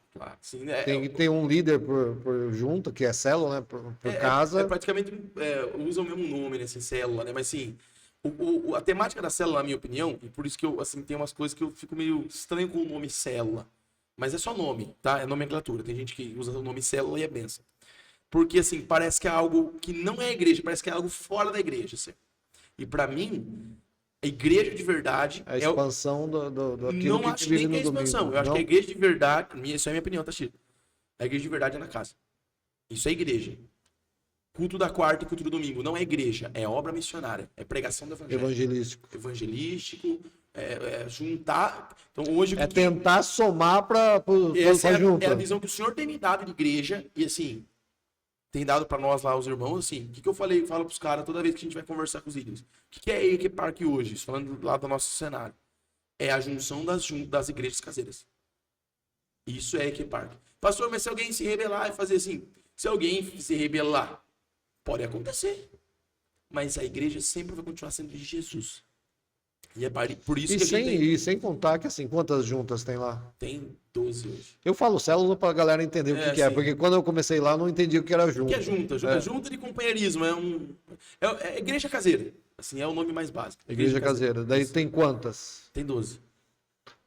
Sim, tem que ter um líder por junta, que é célula, né? Por casa. Praticamente, usa o mesmo nome, né? Assim, célula, né? Mas, assim, a temática da célula, na minha opinião, e por isso que eu, assim, tem umas coisas que eu fico meio estranho com o nome célula. Mas é só nome, tá? É nomenclatura. Tem gente que usa o nome célula e é benção. Porque, assim, parece que é algo que não é igreja, parece que é algo fora da igreja, assim. E pra mim, a igreja de verdade... A expansão daquilo não acho nem que é expansão. Eu acho que a igreja de verdade... Isso é a minha opinião, tá, Chico? A igreja de verdade é na casa. Isso é igreja. Culto da quarta e culto do domingo não é igreja, é obra missionária. É pregação do evangelho. Evangelístico. Juntar... Então, hoje... tentar somar pra junta. É a visão que o Senhor tem me dado de igreja. E, assim... tem dado pra nós lá, os irmãos, assim, o que eu falo pros caras toda vez que a gente vai conversar com os líderes? O que é Equipark hoje? Falando lá do nosso cenário. É a junção das igrejas caseiras. Isso é Equipark. Pastor, mas se alguém se rebelar e fazer assim, se alguém se rebelar, pode acontecer. Mas a igreja sempre vai continuar sendo de Jesus. E é por isso que a gente tem... E sem contar que, assim, quantas juntas tem lá? Tem 12 hoje. Eu falo célula pra galera entender o que é, porque quando eu comecei lá, eu não entendi o que era junta. O que é junta? Junta de companheirismo, é igreja caseira. Assim, é o nome mais básico. Igreja caseira. Daí tem quantas? Tem 12.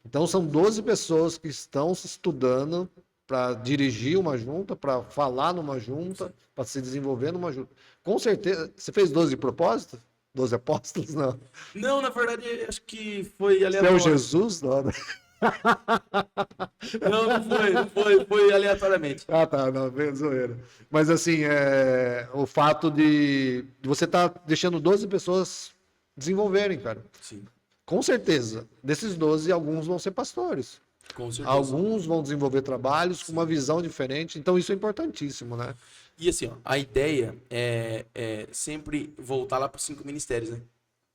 Então são 12 pessoas que estão se estudando para dirigir uma junta, para falar numa junta, para se desenvolver numa junta. Com certeza. Você fez 12 de propósito? 12 apóstolos? Não. Não, na verdade, acho que foi aleatório. Você é o Jesus? Não, né? Não foi aleatoriamente. Ah, tá, não, zoeira. Mas assim, o fato de você estar deixando 12 pessoas desenvolverem, cara. Sim. Com certeza, desses 12, alguns vão ser pastores. Com certeza. Alguns vão desenvolver trabalhos com uma visão diferente, então isso é importantíssimo, né? E assim, ó, a ideia é sempre voltar lá para os 5 ministérios, né?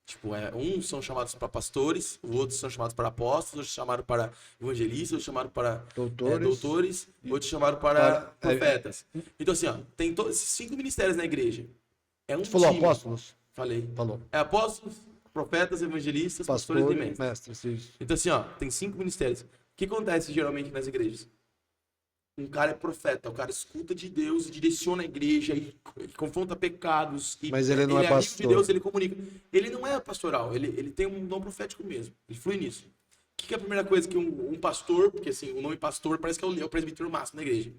Tipo, uns são chamados para pastores, outros são chamados para apóstolos, outros chamados para evangelistas, outros chamados para doutores, outros chamados para profetas. Então, assim, ó, tem todos esses 5 ministérios na igreja. Você falou apóstolos? Falei. Falou. É apóstolos, profetas, evangelistas, pastores e mestres. Isso. Então, assim, ó, tem 5 ministérios. O que acontece geralmente nas igrejas? Um cara é profeta, o cara escuta de Deus e direciona a igreja e confronta pecados. Mas ele não é pastor. pastor. De Deus, ele comunica. Ele não é pastoral, ele tem um dom profético mesmo. Ele flui nisso. O que é a primeira coisa que um pastor, porque assim, o nome pastor parece que é o presbítero máximo da igreja.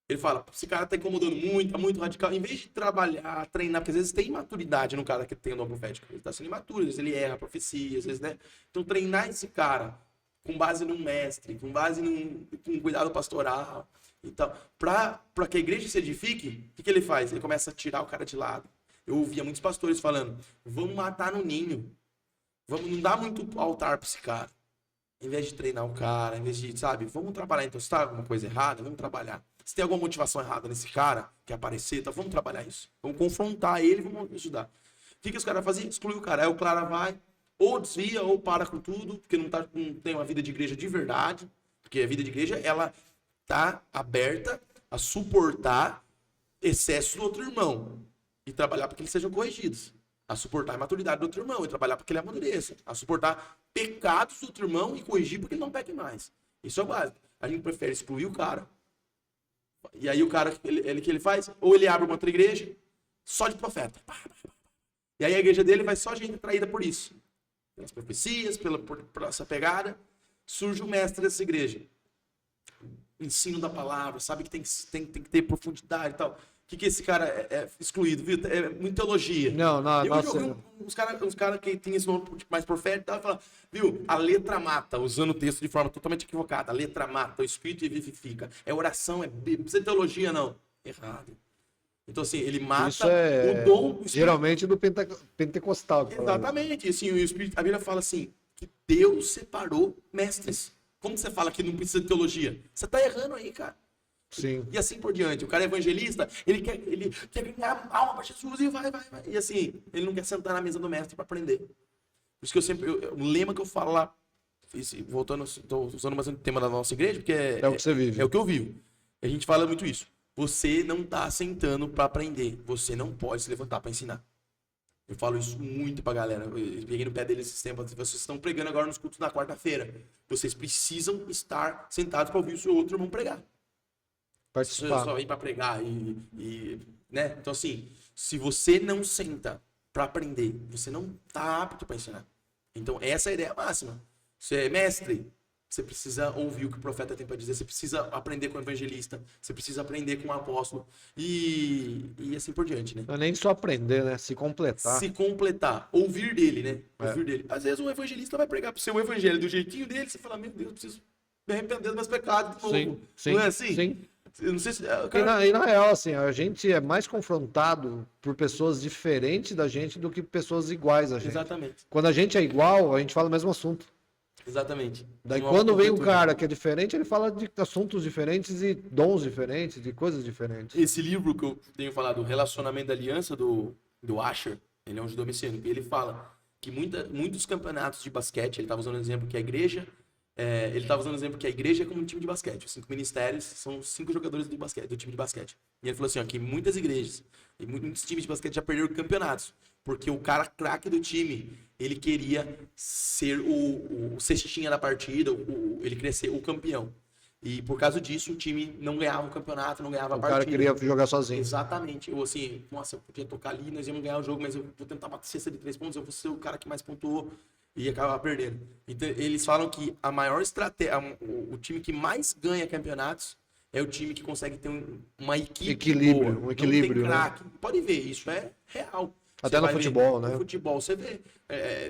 Ele fala, esse cara tá incomodando muito, tá muito radical. Em vez de trabalhar, treinar, porque às vezes tem imaturidade no cara que tem o dom profético. Ele tá sendo imaturo, às vezes ele erra a profecia, às vezes, né? Então treinar esse cara com base num mestre, com base num cuidado pastoral. Então, para que a igreja se edifique, o que ele faz? Ele começa a tirar o cara de lado. Eu ouvia muitos pastores falando, vamos matar no ninho. Não dá muito altar para esse cara. Em vez de treinar o cara, em vez de, sabe, vamos trabalhar. Então, se tá alguma coisa errada, vamos trabalhar. Se tem alguma motivação errada nesse cara, que aparecer, então vamos trabalhar isso. Vamos confrontar ele, vamos ajudar. O que os caras faziam? Exclui o cara. Aí o cara vai, ou desvia, ou para com tudo, porque não tem uma vida de igreja de verdade. Porque a vida de igreja, ela tá aberta a suportar excessos do outro irmão e trabalhar para que eles sejam corrigidos. A suportar a maturidade do outro irmão e trabalhar para que ele amadureça. A suportar pecados do outro irmão e corrigir para que ele não peque mais. Isso é o básico. A gente prefere excluir o cara. E aí o cara, que ele faz? Ou ele abre uma outra igreja só de profeta. E aí a igreja dele vai só gente atraída por isso. Pelas profecias, por essa pegada. Surge o mestre dessa igreja. Ensino da palavra, sabe que tem que ter profundidade e tal. O que esse cara é excluído, viu? É muita teologia. Não, Eu já ouvi uns cara que tem esse nome mais profético e falam, viu? A letra mata, usando o texto de forma totalmente equivocada. A letra mata, o espírito vivifica. É oração, não precisa de teologia, não. Errado. Então, assim, ele mata Isso é o dom. O geralmente do pentecostal. Exatamente. E, assim, o espírito, a Bíblia fala assim, que Deus separou mestres. Como você fala que não precisa de teologia? Você tá errando aí, cara. Sim. E assim por diante. O cara é evangelista, ele quer ganhar alma para Jesus e vai. E assim, ele não quer sentar na mesa do mestre para aprender. Por isso que eu sempre... o lema que eu falo lá, voltando, estou usando mais um tema da nossa igreja, porque é o que você vive. É o que eu vivo. A gente fala muito isso. Você não tá sentando para aprender. Você não pode se levantar para ensinar. Eu falo isso muito pra galera. Eu peguei no pé deles esses tempos. Vocês estão pregando agora nos cultos na quarta-feira. Vocês precisam estar sentados para ouvir o seu outro irmão pregar. Participar. Você só vem para pregar né? Então, assim, se você não senta para aprender, você não tá apto para ensinar. Então, essa é a ideia máxima. Você é mestre, você precisa ouvir o que o profeta tem para dizer, você precisa aprender com o evangelista, você precisa aprender com o apóstolo e assim por diante, né? Não é nem só aprender, né? Se completar. Se completar, ouvir dele, né? Ouvir dele. Às vezes o evangelista vai pregar pro seu evangelho do jeitinho dele, você fala, meu Deus, eu preciso me arrepender dos meus pecados de novo. Sim, não é assim? Sim. Eu não sei se... E na real, assim, a gente é mais confrontado por pessoas diferentes da gente do que pessoas iguais a gente. Exatamente. Quando a gente é igual, a gente fala o mesmo assunto. Exatamente. Daí quando vem um cara que é diferente, ele fala de assuntos diferentes e dons diferentes, de coisas diferentes. Esse livro que eu tenho falado, Relacionamento da Aliança, do Asher, ele é um judeu messiânico, ele fala que muitos campeonatos de basquete, ele estava usando o exemplo que a igreja... ele estava usando o exemplo que a igreja é como um time de basquete. Os 5 ministérios são 5 jogadores do time de basquete. E ele falou assim, ó, que muitas igrejas e muitos times de basquete já perderam campeonatos. Porque o cara craque do time, ele queria ser o cestinha da partida, ele queria ser o campeão. E por causa disso, o time não ganhava o campeonato, não ganhava a partida. O cara queria jogar sozinho. Exatamente. Ou assim, nossa, eu podia tocar ali, nós íamos ganhar o jogo, mas eu vou tentar bater cesta de 3 pontos, eu vou ser o cara que mais pontuou. E acaba perdendo. Então, eles falam que a maior estratégia, o time que mais ganha campeonatos é o time que consegue ter uma equipe boa. Um equilíbrio, né? Pode ver, isso é real. Até no futebol, né? No futebol, você vê.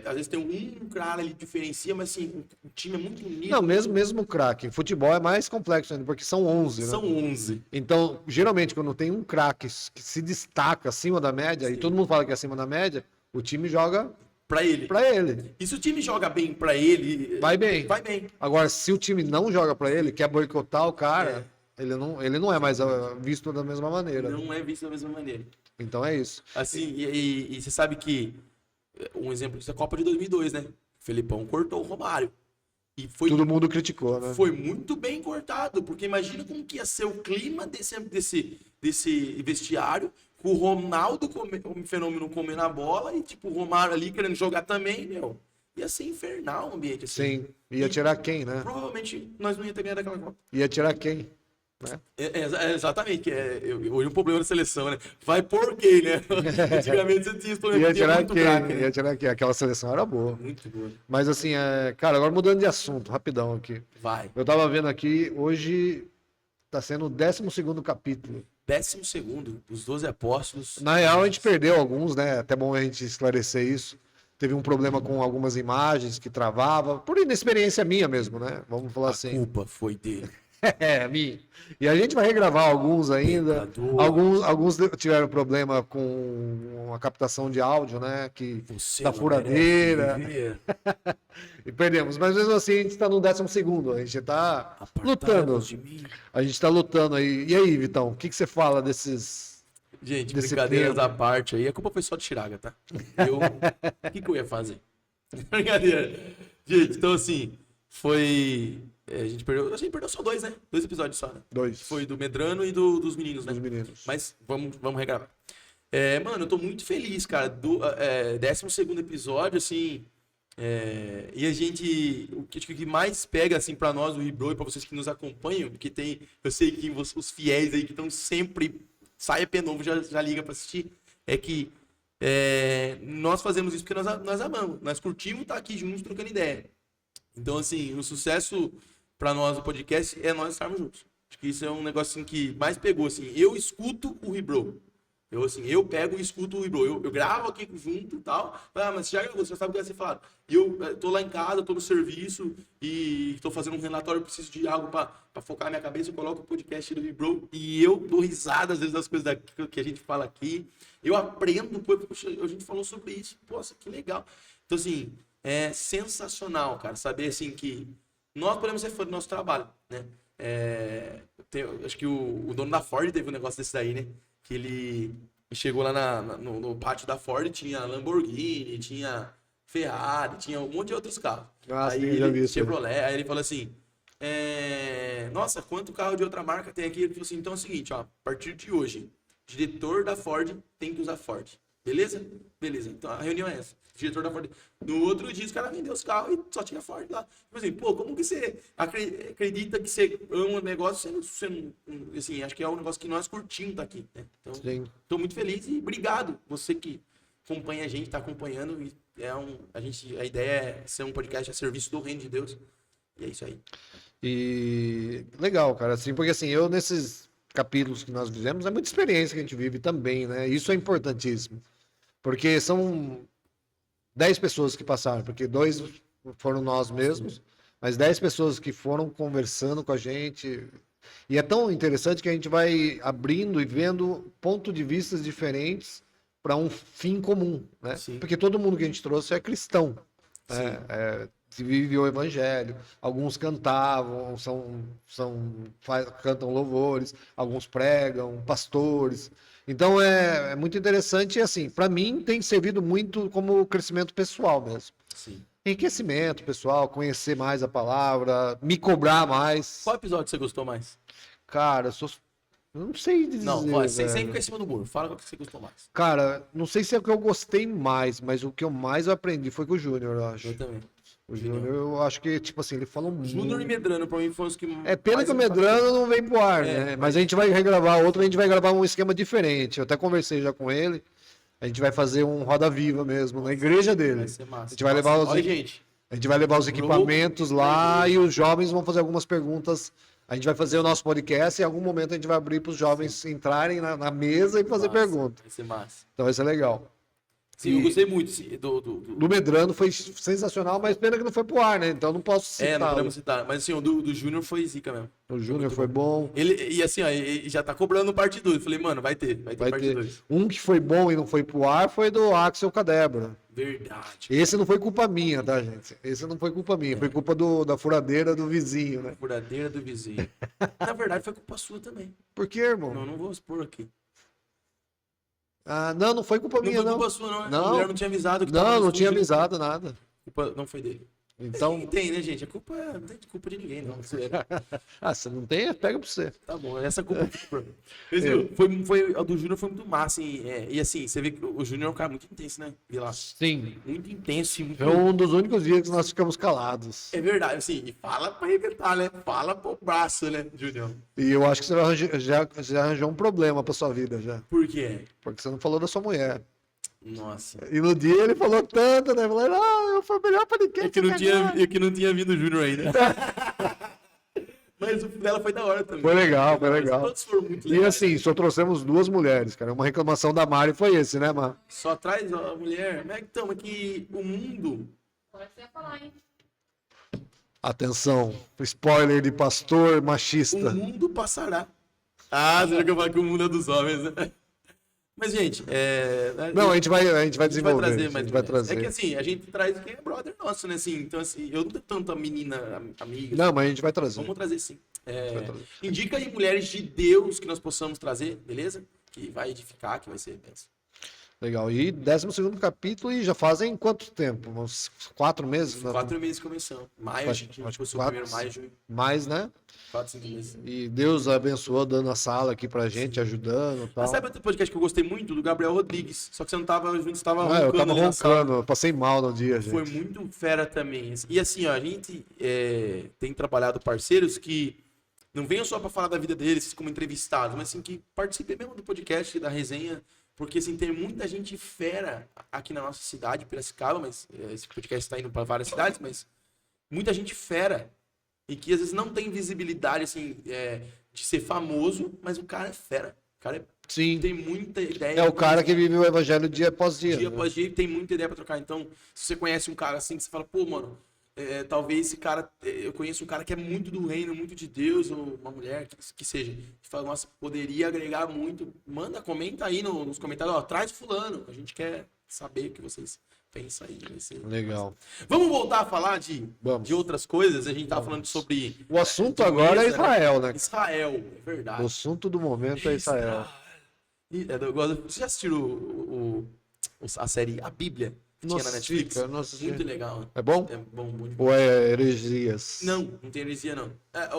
Às vezes tem um cara ali que diferencia, mas assim, o time é muito unido. Não, mesmo craque. Em futebol é mais complexo ainda, porque são 11, né? São 11. Então, geralmente, quando tem um craque que se destaca acima da média, sim, e todo mundo fala que é acima da média, o time joga... Pra ele. E se o time joga bem pra ele... Vai bem. Vai bem. Agora, se o time não joga pra ele, quer boicotar o cara, ele não é mais visto da mesma maneira. Não é visto da mesma maneira. Então é isso. Assim, e você sabe que... Um exemplo disso é a Copa de 2002, né? O Felipão cortou o Romário. E todo mundo criticou, né? Foi muito bem cortado, porque imagina como que ia ser o clima desse vestiário, com o Ronaldo, o fenômeno comendo a bola, e tipo, o Romário ali querendo jogar também, meu. Ia ser infernal o ambiente. Assim. Sim, ia tirar quem, né? Provavelmente nós não ia ter ganhado aquela Copa. Ia tirar quem? Né? Exatamente, hoje um problema da seleção, né? Vai por quem, né? Antigamente você tinha muito craque, né? Ia tirar quem? Aquela seleção era boa. Muito boa. Mas assim, cara, agora mudando de assunto, rapidão aqui. Vai. Eu tava vendo aqui, hoje tá sendo o 12º capítulo. 12º, os 12 apóstolos. Na real, a gente perdeu alguns, né? Até bom a gente esclarecer isso. Teve um problema com algumas imagens que travava, por inexperiência minha mesmo, né? Vamos falar assim. A culpa foi dele. Minha. E a gente vai regravar alguns ainda. Alguns tiveram problema com a captação de áudio, né? Da furadeira. E perdemos. Mas mesmo assim, a gente está no 12º. A gente está lutando. A gente está lutando aí. E aí, Vitão, o que você fala desses... Gente, brincadeiras à parte aí. A culpa foi só de Chiraga, tá? O que eu ia fazer? Brincadeira. Gente, então assim, foi... a gente perdeu só 2, né? 2 episódios só, né? 2. Foi do Medrano e dos meninos, né? Dos meninos. Mas vamos regravar. Mano, eu tô muito feliz, cara. 12º episódio, assim. E a gente. O que mais pega, assim, pra nós, o Rebro, e pra vocês que nos acompanham, porque tem. Eu sei que os fiéis aí que estão sempre. Sai EP novo, já liga pra assistir. É que. Nós fazemos isso porque nós amamos. Nós curtimos estar aqui juntos trocando ideia. Então, assim, o sucesso pra nós do podcast é nós estarmos juntos. Acho que isso é um negócio assim, que mais pegou, assim. Eu escuto o Rebro. Eu pego e escuto o Rebro. Eu gravo aqui junto e tal. Mas você já gravou, você já sabe o que vai ser falado. E eu tô lá em casa, tô no serviço e tô fazendo um relatório, eu preciso de algo pra focar na minha cabeça. Eu coloco o podcast do Rebro e eu dou risada às vezes das coisas que a gente fala aqui. Eu aprendo, poxa, a gente falou sobre isso. Poxa, que legal. Então, assim, é sensacional, cara, saber assim que nós podemos ser fã do nosso trabalho, né? Acho que o dono da Ford teve um negócio desse daí, né? Que ele chegou lá no pátio da Ford, tinha Lamborghini, tinha Ferrari, tinha um monte de outros carros. Aí sim, já vi isso. Chevrolet, aí ele falou assim, nossa, quanto carro de outra marca tem aqui? Ele falou assim, então é o seguinte, ó, a partir de hoje, diretor da Ford tem que usar Ford. Beleza? Beleza. Então a reunião é essa. Diretor da Ford. No outro dia, os caras venderam os carros e só tinha Ford lá. Tipo assim, pô, como que você acredita que você ama o negócio? Você não, assim, acho que é um negócio que nós curtimos tá aqui, né? Então, Sim. tô muito feliz e obrigado. Você que acompanha a gente, tá acompanhando. E a ideia é ser um podcast a serviço do reino de Deus. E é isso aí. E legal, cara, assim, porque assim, eu nesses capítulos que nós vivemos, é muita experiência que a gente vive também, né? Isso é importantíssimo. Porque são 10 pessoas que passaram, porque 2 foram nós mesmos, mas 10 pessoas que foram conversando com a gente. E é tão interessante que a gente vai abrindo e vendo pontos de vista diferentes para um fim comum, né? Sim. Porque todo mundo que a gente trouxe é cristão, Sim. né? Se vive o evangelho, alguns cantavam, cantam louvores, alguns pregam, pastores. Então é muito interessante e assim, para mim tem servido muito como crescimento pessoal mesmo. Sim. Enriquecimento pessoal, conhecer mais a palavra, me cobrar mais. Qual episódio você gostou mais? Cara, eu não sei dizer. Não, sem velho. ficar em cima do muro. Fala qual que você gostou mais. Cara, não sei se é o que eu gostei mais, mas o que eu mais aprendi foi com o Júnior, eu acho. Eu também. O Júnior, eu acho que, tipo assim, ele falou muito. Júnior e Medrano, pra mim, foram os que. É pena que o Medrano não vem pro ar, né? Mas a gente vai regravar outro, a gente vai gravar um esquema diferente. Eu até conversei já com ele. A gente vai fazer um Roda Viva mesmo, na igreja dele. Vai ser massa. A gente vai levar os, gente. a gente vai levar os equipamentos lá e os jovens vão fazer algumas perguntas. A gente vai fazer o nosso podcast e em algum momento a gente vai abrir para os jovens entrarem na mesa e fazer perguntas. Vai ser massa. Então vai ser legal. Sim, eu gostei muito Do Medrano foi sensacional, mas pena que não foi pro ar, né? Então não posso citar. não podemos citar. Mas assim, o do Júnior foi zica mesmo. O Júnior foi bom. E assim, ó, ele já tá cobrando parte 2. Eu falei, mano, vai ter parte 2. Um que foi bom e não foi pro ar foi do Axel Cadebra. Verdade. Esse não foi culpa minha, tá, gente? Esse não foi culpa minha. Foi culpa da furadeira do vizinho, né? Furadeira do vizinho. Na verdade, foi culpa sua também. Por quê, irmão? Não vou expor aqui. Ah, não foi culpa minha, não. Não foi culpa sua, não. Não. A mulher não tinha avisado. Que não tinha avisado nada. Culpa não foi dele. Então... Tem, né, gente? A culpa não tem culpa de ninguém, não. Você não tem? Pega pra você. Tá bom, essa culpa fica pra mim. A do Júnior foi muito massa. E assim, você vê que o Júnior é um cara muito intenso, né? Vilas? Sim. Muito intenso. Muito... Foi um dos únicos dias que nós ficamos calados. É verdade, assim. E fala pra arrebentar, né? Fala pro braço, né, Júnior? E eu acho que você já arranjou um problema pra sua vida, já. Por quê? Porque você não falou da sua mulher. Nossa. E no dia ele falou tanto, né? Falou, foi o melhor podcast. É que não tinha vindo o Júnior ainda. Mas o dela foi da hora também. Foi legal. Todos foram muito legais. E assim, só trouxemos 2 mulheres, cara. Uma reclamação da Mari foi esse, né, Mar? Só traz a mulher. Mas então, é que o mundo... Agora você vai falar, hein? Atenção, spoiler de pastor machista. O mundo passará. Você já que eu falo que o mundo é dos homens, né? Mas, gente, Não, a gente vai desenvolver. A gente vai trazer. É que assim, a gente traz quem é brother nosso, né? Assim, então, assim, eu não tenho tanta menina amiga. Não, mas a gente vai trazer. Vamos trazer sim. Indica aí mulheres de Deus que nós possamos trazer, beleza? Que vai edificar, que vai ser benção. Legal. E 12º capítulo, e já fazem quanto tempo? Uns 4 meses? 4 meses começando. Maio, Acho- acho que acho foi o quatro- primeiro maio, junho. Mais, né? 4, 5 meses. E Deus abençoou dando a sala aqui pra gente, ajudando e Mas tal. sabe outro podcast que eu gostei muito? Do Gabriel Rodrigues. Só que você não tava junto, você tava Ah, eu tava ali na sala. roncando, eu passei mal no dia, Foi gente. muito fera também. E assim, ó, a gente tem trabalhado parceiros que não venham só para falar da vida deles como entrevistados, mas assim, que participem mesmo do podcast, da resenha. Porque assim, tem muita gente fera aqui na nossa cidade, Piracicaba, mas esse podcast está indo para várias cidades, mas muita gente fera. E que às vezes não tem visibilidade, assim, de ser famoso, mas o cara é fera. O cara Sim. tem muita ideia. É o cara que vive o evangelho dia após dia. Dia né? após dia tem muita ideia pra trocar. Então, se você conhece um cara assim, que você fala, pô, mano, talvez esse cara, eu conheço um cara que é muito do reino, muito de Deus, ou uma mulher, que seja, que fala, nossa, poderia agregar muito. Manda, comenta aí nos comentários, ó, traz fulano, a gente quer saber o que vocês pensam aí. Legal. Vamos voltar a falar de Vamos. outras coisas, a gente tava falando sobre... O assunto de agora é mesa, Israel, né? Israel, é verdade. O assunto do momento é Israel. Você já assistiu a série A Bíblia? Que tinha na Netflix? Cara, não assisti. Muito legal. É bom? É bom, muito. Ou é heresias? Não tem heresia, não.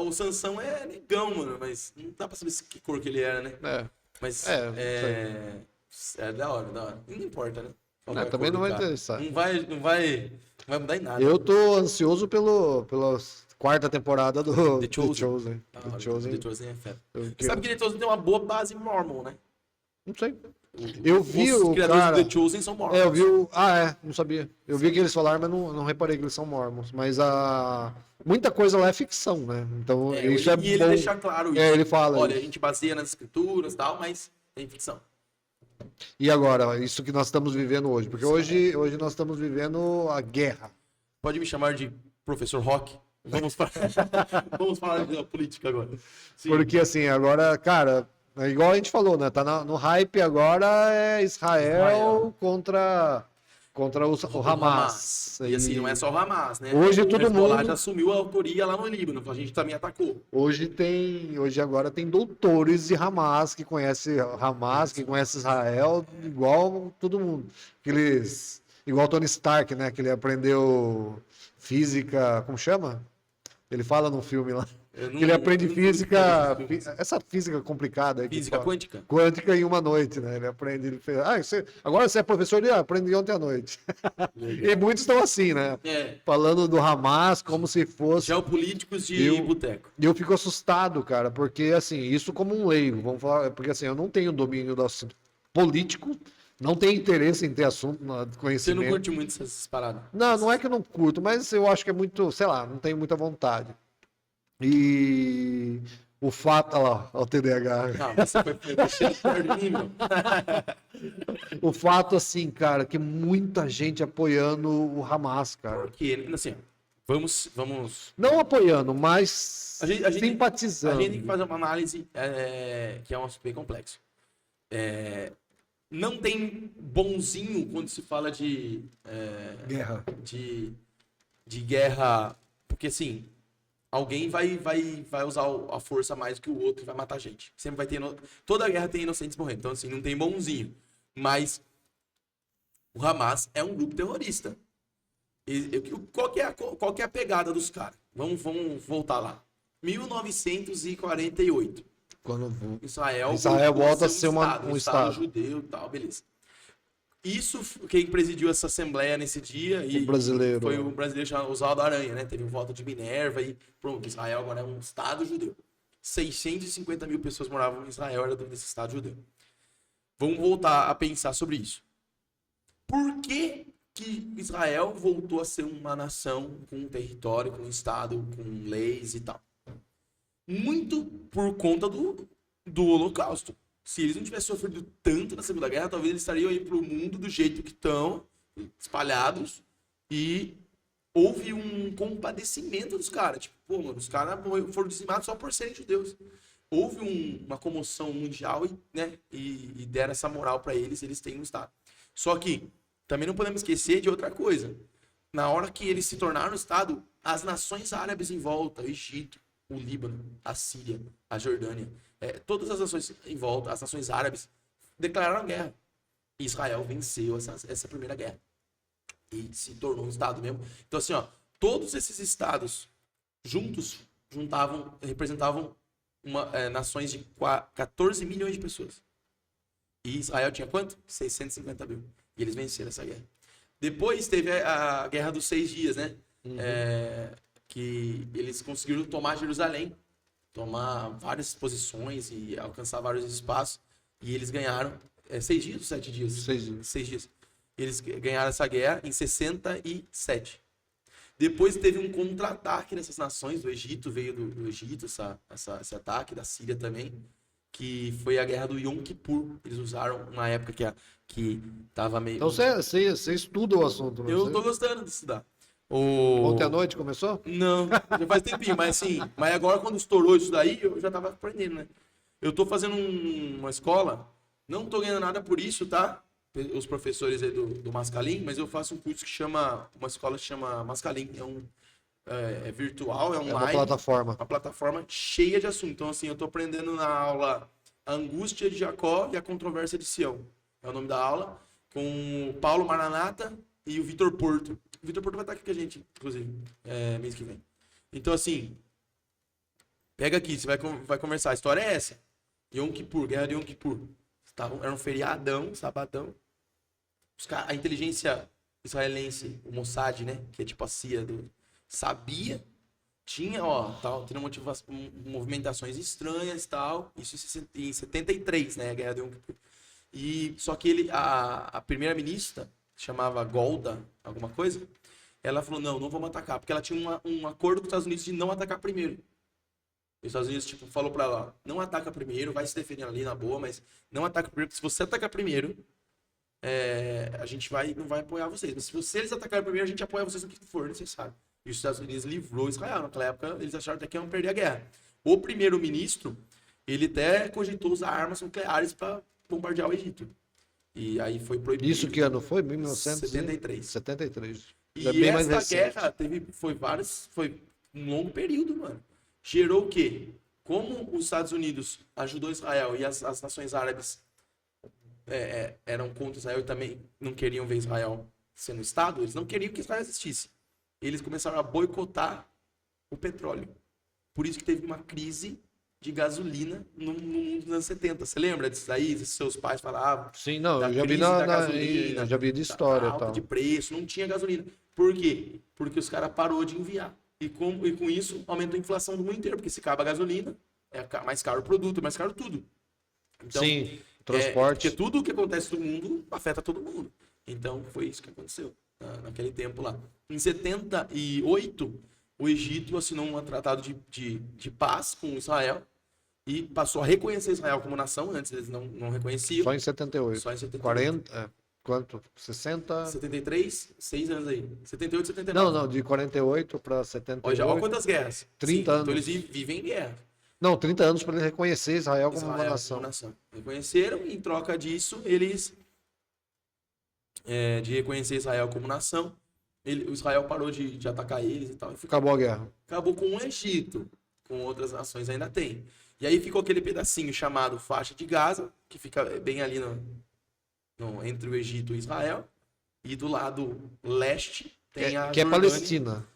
O Sansão é negão, mano, mas não dá pra saber que cor que ele era, né? É. Mas não é da hora, da hora. Não importa, né? Qual Não, é a também cor não do vai cara. interessar. Não vai mudar em nada. Eu tô ansioso pela quarta temporada do The Chosen. The Da hora, Chosen. The Chosen é fera. Eu Você sabe que The Chosen tem uma boa base mormon, né? Não sei. Eu vi Os o criadores cara... do The Chosen são mormons. eu vi o... não sabia. Eu vi que eles falaram, mas não reparei que eles são mormons. Mas muita coisa lá é ficção, né? Então isso é bom. E ele deixa claro isso. Ele fala Olha, isso. a gente baseia nas escrituras e tal, mas tem ficção. E agora, isso que nós estamos vivendo hoje? Porque hoje nós estamos vivendo a guerra. Pode me chamar de professor Rock? Vamos falar de política agora. Sim. Porque assim, agora, cara, é igual a gente falou, né? Tá no hype agora é Israel contra o Hamas. E assim, não é só o Hamas, né? Hoje o todo Hezbollah mundo- já assumiu a autoria lá no Líbano, a gente também atacou. Hoje agora tem doutores de Hamas que conhecem Hamas, que conhecem Israel, igual todo mundo. Igual Tony Stark, né? Que ele aprendeu física, como chama? Ele fala no filme lá. Que ele aprende física, essa física complicada. Aí que Física fala. quântica. Quântica em uma noite, né? Ele aprende, ele fez, agora você é professor, aprendi ontem à noite. E muitos estão assim, né? Falando do Hamas como se fosse... Geopolíticos de boteco. E eu fico assustado, cara, porque assim, isso como um leigo, vamos falar, porque assim, eu não tenho domínio do assunto político, não tenho interesse em ter assunto, Você conhecimento. não curte muito essas paradas? Não é que eu não curto, mas eu acho que é muito, sei lá, não tenho muita vontade. E o fato, olha lá, o TDAH. Não, mas você foi mexendo perto de mim, meu. O fato, assim, cara, que muita gente apoiando o Hamas, cara. Porque, assim, vamos Não apoiando, mas A gente- simpatizando. A gente tem que fazer uma análise que é um assunto bem complexo. Não tem bonzinho quando se fala de Guerra. de guerra, porque assim, alguém vai usar a força mais que o outro e vai matar gente. Sempre vai ter toda guerra tem inocentes morrendo. Então assim, não tem bonzinho. Mas o Hamas é um grupo terrorista. Qual que é a pegada dos caras? Vamos voltar lá. 1948. Quando Israel volta a ser um estado judeu e tal, beleza. Isso, quem presidiu essa assembleia nesse dia O brasileiro. foi o brasileiro chamado Oswaldo Aranha, né? Teve um voto de Minerva e pronto, Israel agora é um estado judeu. 650 mil pessoas moravam em Israel, era desse estado judeu. Vamos voltar a pensar sobre isso. Por que Israel voltou a ser uma nação com um território, com um estado, com leis e tal? Muito por conta do Holocausto. Se eles não tivessem sofrido tanto na Segunda Guerra, talvez eles estariam aí pro mundo do jeito que estão, espalhados, e houve um compadecimento dos caras. Tipo, pô, mano, os caras foram dizimados só por serem judeus. Houve uma comoção mundial e deram essa moral para eles têm um Estado. Só que também não podemos esquecer de outra coisa. Na hora que eles se tornaram Estado, as nações árabes em volta, o Egito, o Líbano, a Síria, a Jordânia, todas as nações em volta, as nações árabes, declararam guerra. Israel venceu essa primeira guerra. E se tornou um estado mesmo. Então, assim, ó, todos esses estados juntos representavam nações de 14 milhões de pessoas. E Israel tinha quanto? 650 mil. E eles venceram essa guerra. Depois teve a Guerra dos 6 Dias, né? Que eles conseguiram tomar Jerusalém, tomar várias posições e alcançar vários espaços. E eles ganharam 6 dias ou 7 dias? 6 dias. 6 dias. Eles ganharam essa guerra em 67. Depois teve um contra-ataque nessas nações. Do Egito veio do Egito esse ataque, da Síria também, que foi a guerra do Yom Kippur. Eles usaram uma época que tava meio... Então você estuda o assunto, né? Eu tô gostando de estudar. Ontem à noite começou? Não, já faz tempinho, mas assim, mas agora quando estourou isso daí, eu já tava aprendendo, né? Eu tô fazendo uma escola, não tô ganhando nada por isso, tá? Os professores aí do Mascalim, mas eu faço um curso uma escola que chama Mascalim, é virtual, é online. É uma plataforma cheia de assunto. Então, assim, eu tô aprendendo na aula a angústia de Jacó e a controvérsia de Sião. É o nome da aula, com o Paulo Maranata e o Vitor Porto. O Vitor Porto vai estar aqui com a gente, inclusive, mês que vem. Então, assim, pega aqui, você vai conversar. A história é essa. Yom Kippur, guerra de Yom Kippur. Era um feriadão, sabadão. A inteligência israelense, o Mossad, né? Que é tipo a CIA, sabia. Tinha, tendo movimentações estranhas e tal. Isso em 73, né? A guerra de Yom Kippur. Só que a primeira-ministra, chamava Golda, alguma coisa, ela falou, não vamos atacar. Porque ela tinha um acordo com os Estados Unidos de não atacar primeiro. Os Estados Unidos, falou pra ela, não ataca primeiro, vai se defender ali na boa, mas não ataca primeiro, porque se você atacar primeiro, a gente não vai apoiar vocês. Mas se eles atacarem primeiro, a gente apoia vocês no que for necessário. E os Estados Unidos livrou Israel. Naquela época, eles acharam até que iam perder a guerra. O primeiro-ministro, ele até cogitou usar armas nucleares para bombardear o Egito. E aí foi proibido. Isso que ano foi? 1973. 73. Já E bem mais essa recente. guerra foi um longo período, mano. Gerou o quê? Como os Estados Unidos ajudou Israel e as nações árabes eram contra Israel e também não queriam ver Israel sendo Estado, eles não queriam que Israel existisse. Eles começaram a boicotar o petróleo. Por isso que teve uma crise de gasolina no mundo dos anos 70. Você lembra disso aí? Seus pais falavam? Sim, não, da eu já vi crise da gasolina, eu já vi de história da e alta tal. de preço, não tinha gasolina. Por quê? Porque os caras parou de enviar. E com isso aumentou a inflação do mundo inteiro, porque se acaba a gasolina, é mais caro o produto, mais caro tudo. Então, Sim, transporte. porque tudo o que acontece no mundo afeta todo mundo. Então foi isso que aconteceu naquele tempo lá. Em 78, o Egito assinou um tratado de paz com Israel e passou a reconhecer Israel como nação. Antes eles não reconheciam. Só em 78. Só em 78. 40, quanto? 60? 73, 6 anos aí. 78, 79. Não, de 48 para 78. Olha quantas guerras. 30 anos. Então eles vivem em guerra. Não, 30 anos para ele reconhecer Israel como uma nação. Reconheceram e em troca disso, eles, de reconhecer Israel como nação, o Israel parou de atacar eles e tal. Acabou a guerra. Acabou com o Egito. Com outras nações ainda tem. E aí ficou aquele pedacinho chamado faixa de Gaza, que fica bem ali entre o Egito e Israel. E do lado leste tem a que é Jordânia. Palestina.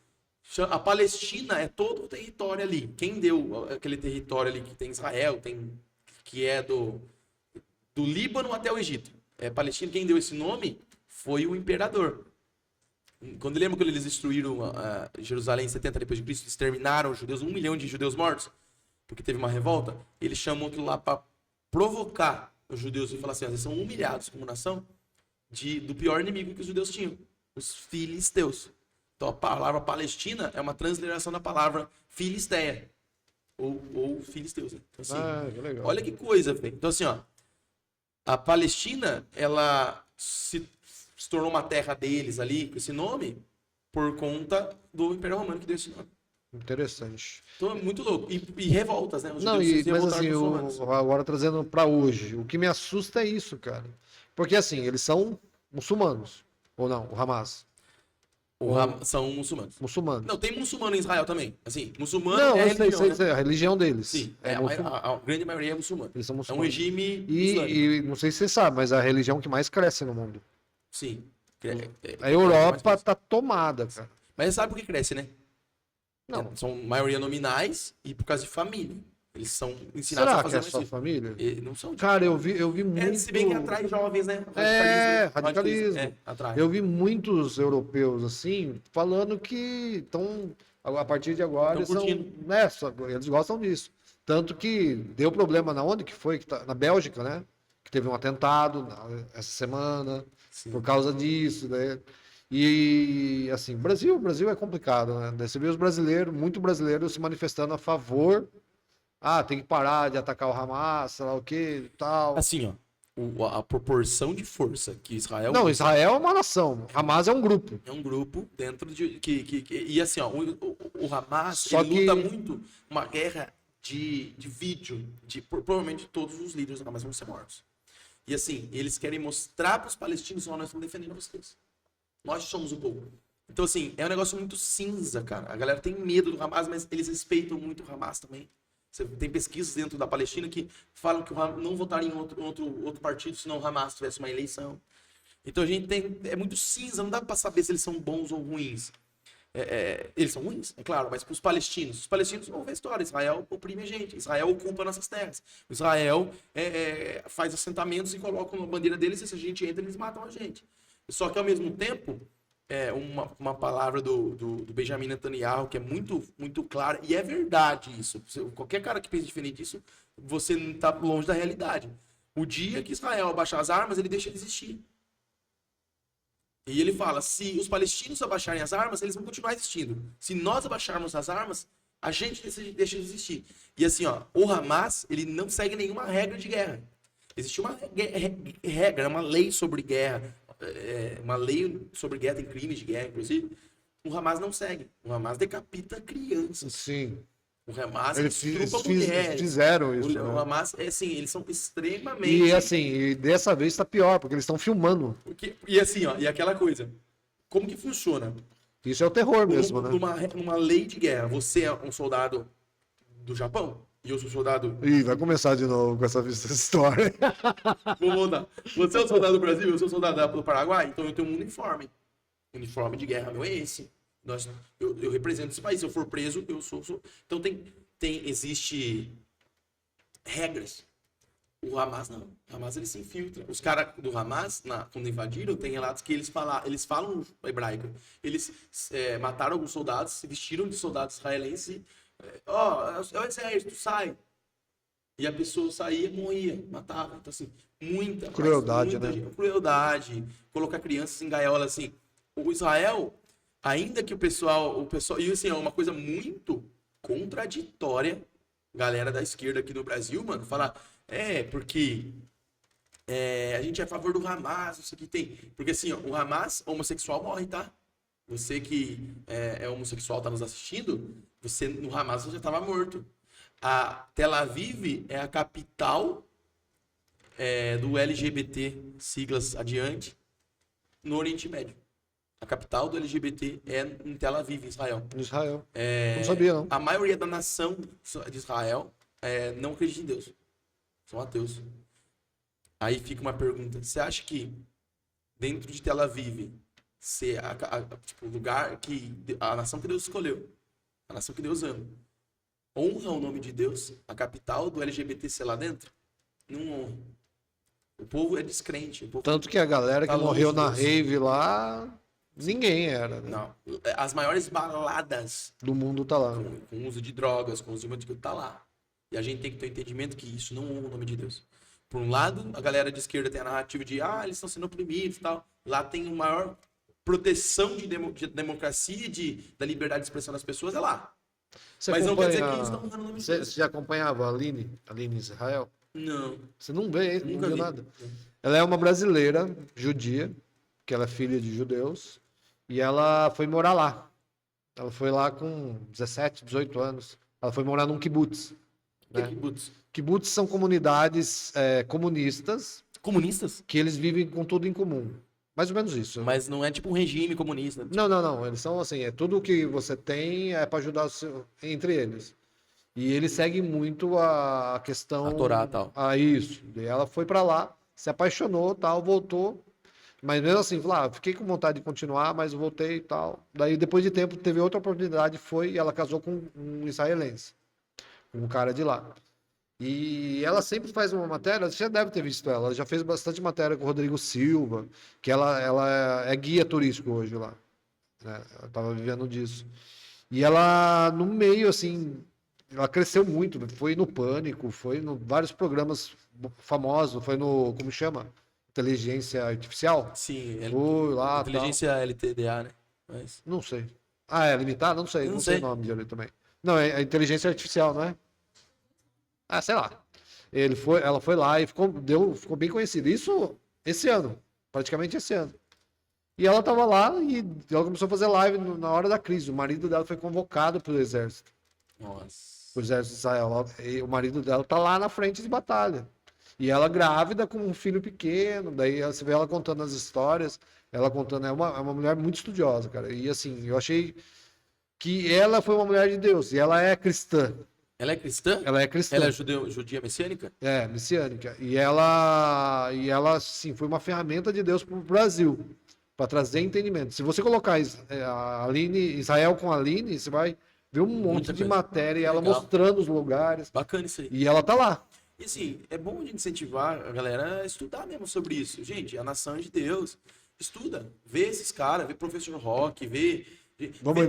A Palestina é todo o território ali. Quem deu aquele território ali que tem Israel, que é do Líbano até o Egito. Palestina, quem deu esse nome foi o imperador. Quando eles destruíram Jerusalém em 70 depois de Cristo, exterminaram os judeus, 1 milhão de judeus mortos, porque teve uma revolta, ele chamou aquilo lá para provocar os judeus e falar assim, eles são humilhados como nação do pior inimigo que os judeus tinham, os filisteus. Então a palavra Palestina é uma transliteração da palavra Filisteia, ou filisteus. Né? Então, assim, que legal. olha que coisa, velho. Então assim, a Palestina, ela se tornou uma terra deles ali, com esse nome, por conta do Império Romano que deu esse nome. Interessante. Então é muito louco. E revoltas, né? Os Não, judeus se mas revoltaram assim, com os romanos. agora trazendo para hoje, o que me assusta é isso, cara. Porque assim, eles são muçulmanos, ou não, o Hamas. São muçulmanos. Muçulmanos. Não, tem muçulmano em Israel também. Assim, muçulmano Não, é a eu sei, religião, sei, né? sei, a religião deles. Sim, É muçulmano. a grande maioria é muçulmano. Eles são É um muçulmanos. regime islâmico. E não sei se você sabe, mas a religião que mais cresce no mundo. Sim. A Europa tá tomada, cara. Mas você sabe por que cresce, né? Não. São maioria nominais e por causa de família. Eles são ensinados a Será que fazer é só isso. família? E não são. Cara, eu vi muito. Se bem que atrai jovens, né? Radicalismo. Atrai. Eu vi muitos europeus assim falando que estão a partir de agora eles eles gostam disso. Tanto que deu problema na onde que foi que na Bélgica, né? Que teve um atentado essa semana. Sim. Por causa disso, né? E assim, Brasil é complicado, né? Daí você vê os brasileiros, muito brasileiros se manifestando a favor. Ah, tem que parar de atacar o Hamas, sei lá o que, tal. Assim, ó, a proporção de força que Israel Não, Israel é uma nação, Hamas é um grupo. é um grupo dentro de e assim, ó, o Hamas Só ele que- luta muito uma guerra de vídeo, provavelmente todos os líderes do Hamas vão ser mortos. E assim, eles querem mostrar para os palestinos, ó, nós estamos defendendo vocês. Nós somos o povo. Então assim, é um negócio muito cinza, cara. A galera tem medo do Hamas, mas eles respeitam muito o Hamas também. Você tem pesquisas dentro da Palestina que falam que o Hamas não votaria em outro partido se não o Hamas tivesse uma eleição. Então a gente é muito cinza, não dá para saber se eles são bons ou ruins. Eles são ruins, é claro, mas para os palestinos vão ver a história. Israel oprime a gente, Israel ocupa nossas terras. Israel faz assentamentos e coloca uma bandeira deles e se a gente entra, eles matam a gente. Só que ao mesmo tempo, uma palavra do Benjamin Netanyahu que é muito, muito clara, e é verdade isso. Qualquer cara que pense diferente disso, você não está longe da realidade. O dia que Israel abaixar as armas, ele deixa de existir. E ele fala, se os palestinos abaixarem as armas, eles vão continuar existindo. Se nós abaixarmos as armas, a gente deixa de existir. E assim, ó, o Hamas, ele não segue nenhuma regra de guerra. Existe uma regra, uma lei sobre guerra, uma lei sobre guerra, tem crimes de guerra, inclusive. O Hamas não segue. O Hamas decapita crianças. Sim. O Hamas Eles estrupa mulheres. fizeram isso. O né? Hamas, assim, eles são extremamente... E assim, e dessa vez tá pior, porque eles estão filmando. E assim, ó, e aquela coisa, como que funciona? Isso é o terror mesmo, né? Numa lei de guerra, você é um soldado do Japão e eu sou soldado... Ih, vai começar de novo com essa história. Vou voltar. Você é um soldado do Brasil, eu sou soldado do Paraguai, então eu tenho um uniforme. O uniforme de guerra meu é esse. Eu represento esse país. Se eu for preso, eu sou... Então existe regras. O Hamas não. O Hamas ele se infiltra. Os caras do Hamas, quando invadiram, tem relatos que eles falam hebraico. Eles mataram alguns soldados, se vestiram de soldados israelenses. É o exército, sai. E a pessoa saía, morria, matava. Então, assim, muita Crueldade, né? Crueldade. Colocar crianças em gaiola, assim. O Israel, ainda que o pessoal... E, assim, é uma coisa muito contraditória. Galera da esquerda aqui no Brasil, mano, falar... porque a gente é a favor do Hamas, isso aqui tem... Porque, assim, ó, o Hamas, homossexual morre, tá? Você que é homossexual, tá nos assistindo, no Hamas você já tava morto. A Tel Aviv é a capital do LGBT, siglas adiante, no Oriente Médio. A capital do LGBT é em Tel Aviv, Israel. Israel. Não sabia, não. A maioria da nação de Israel não acredita em Deus. São ateus. Aí fica uma pergunta. Você acha que dentro de Tel Aviv ser o lugar que a nação que Deus escolheu, a nação que Deus ama, honra o nome de Deus, a capital do LGBT ser lá dentro? Não honra. O povo é descrente. Tanto que a galera que morreu na Deus. rave lá, ninguém era, né? Não. As maiores baladas Do mundo tá lá. com uso de drogas, com uso de tá lá. E a gente tem que ter o entendimento que isso não honra o nome de Deus. Por um lado, a galera de esquerda tem a narrativa de eles estão sendo oprimidos e tal. Lá tem a maior proteção de democracia e da liberdade de expressão das pessoas, é lá. Mas não quer dizer que eles estão honrando o nome de Deus. Você já acompanhava a Aline Israel? Não. Você não vê, não Nunca viu vi. nada. Ela é uma brasileira, judia, que ela é filha de judeus, e ela foi morar lá. Ela foi lá com 17, 18 anos. Ela foi morar num kibbutz. O que é Né? kibbutz? Kibbutz são comunidades comunistas Comunistas? que eles vivem com tudo em comum. Mais ou menos isso. Mas não é tipo um regime comunista. Não. Eles são assim, tudo que você tem é para ajudar entre eles. E eles seguem muito a questão. A Torá e tal. A isso. E ela foi para lá, se apaixonou, tal, voltou. Mas mesmo assim, falou, fiquei com vontade de continuar, mas voltei e tal. Daí, depois de tempo, teve outra oportunidade, foi e ela casou com um israelense, um cara de lá. E ela sempre faz uma matéria, você já deve ter visto ela já fez bastante matéria com o Rodrigo Silva, que ela é guia turístico hoje lá, né? Ela estava vivendo disso. E ela, no meio, assim, ela cresceu muito, foi no Pânico, foi em vários programas famosos, foi no, como chama? Inteligência Artificial? Sim, Foi lá, tal. inteligência LTDA, né? Mas... Não sei. Ah, é limitada? Não sei, não sei o nome dele também. Não, é inteligência artificial, não é? Ah, sei lá. Ela foi lá e ficou bem conhecida. Isso esse ano, praticamente esse ano. E ela tava lá e ela começou a fazer live na hora da crise. O marido dela foi convocado pelo exército. Nossa. O exército de Israel. E o marido dela tá lá na frente de batalha. E ela grávida com um filho pequeno. Daí você vê ela contando as histórias. Ela contando. É uma mulher muito estudiosa, cara. E assim, eu achei que ela foi uma mulher de Deus. E ela é cristã. Ela é cristã? Ela é cristã. Ela é judia messiânica? É, messiânica. E ela, sim, foi uma ferramenta de Deus para o Brasil, para trazer entendimento. Se você colocar a Aline, Israel com a Aline, você vai ver um monte de matéria, e ela mostrando os lugares. Bacana isso aí. E ela tá lá. E assim, é bom a gente incentivar a galera a estudar mesmo sobre isso. Gente, a nação é de Deus. Estuda. Vê esses caras, vê professor Rock, vê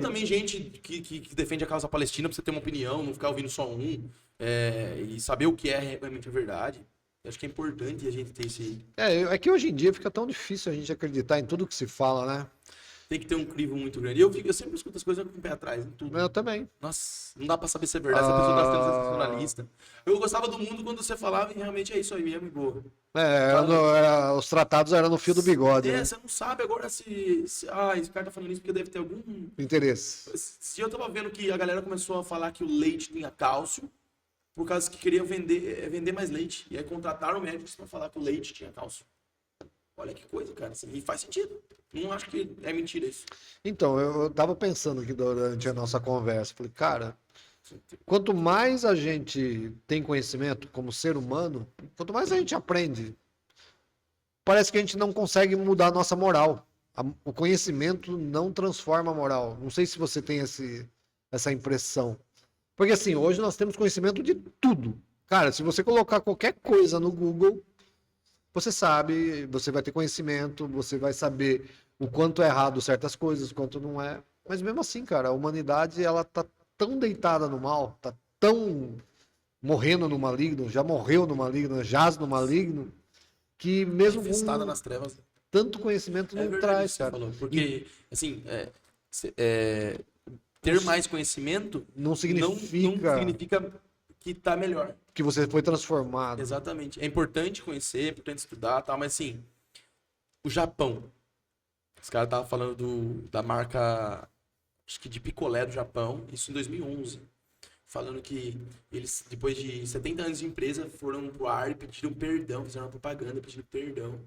também gente que defende a causa palestina pra você ter uma opinião, não ficar ouvindo só um, e saber o que é realmente a verdade. Eu acho que é importante a gente ter esse... É que hoje em dia fica tão difícil a gente acreditar em tudo que se fala, né? Tem que ter um crivo muito grande. Eu sempre escuto as coisas com o pé atrás, em tudo. Eu também. Nossa, não dá pra saber se é verdade, se a pessoa tá sendo sensacionalista. Eu gostava do mundo quando você falava e realmente é isso aí mesmo, e boa. Os tratados eram no fio do bigode, né? Você não sabe agora se esse cara tá falando isso porque deve ter algum interesse. Se eu tava vendo que a galera começou a falar que o leite tinha cálcio, por causa que queriam vender mais leite. E aí contrataram médicos pra falar que o leite tinha cálcio. Olha que coisa, cara. Assim, e faz sentido. Não acho que é mentira isso. Então, eu tava pensando aqui durante a nossa conversa. Falei, cara, quanto mais a gente tem conhecimento como ser humano, quanto mais a gente aprende, parece que a gente não consegue mudar a nossa moral. O conhecimento não transforma a moral. Não sei se você tem essa impressão. Porque assim, hoje nós temos conhecimento de tudo. Cara, se você colocar qualquer coisa no Google, você sabe, você vai ter conhecimento, você vai saber o quanto é errado certas coisas, o quanto não é. Mas mesmo assim, cara, a humanidade, ela tá tão deitada no mal, tá tão morrendo no maligno, já morreu no maligno, jaz no maligno, que mesmo infestada nas trevas. Tanto conhecimento não traz, cara. Falou, porque, assim, ter mais conhecimento não significa que tá melhor. Que você foi transformado. Exatamente. É importante conhecer, é importante estudar, tal, mas assim, o Japão. Os caras estavam falando da marca, acho que de picolé do Japão, isso em 2011. Falando que eles, depois de 70 anos de empresa, foram pro ar e pediram perdão, fizeram uma propaganda pedindo perdão.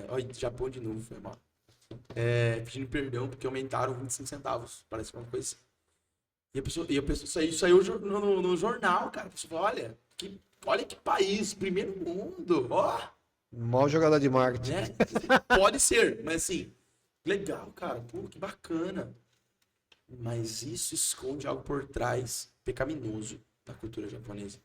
Olha, Japão de novo, foi mal. Pedindo perdão porque aumentaram 25 centavos, parece uma coisa assim. E a pessoa isso saiu no jornal, cara. A pessoa falou, olha que país, primeiro mundo, ó. Mal jogada de marketing. Pode ser, mas assim, legal, cara, pô, que bacana. Mas isso esconde algo por trás pecaminoso da cultura japonesa.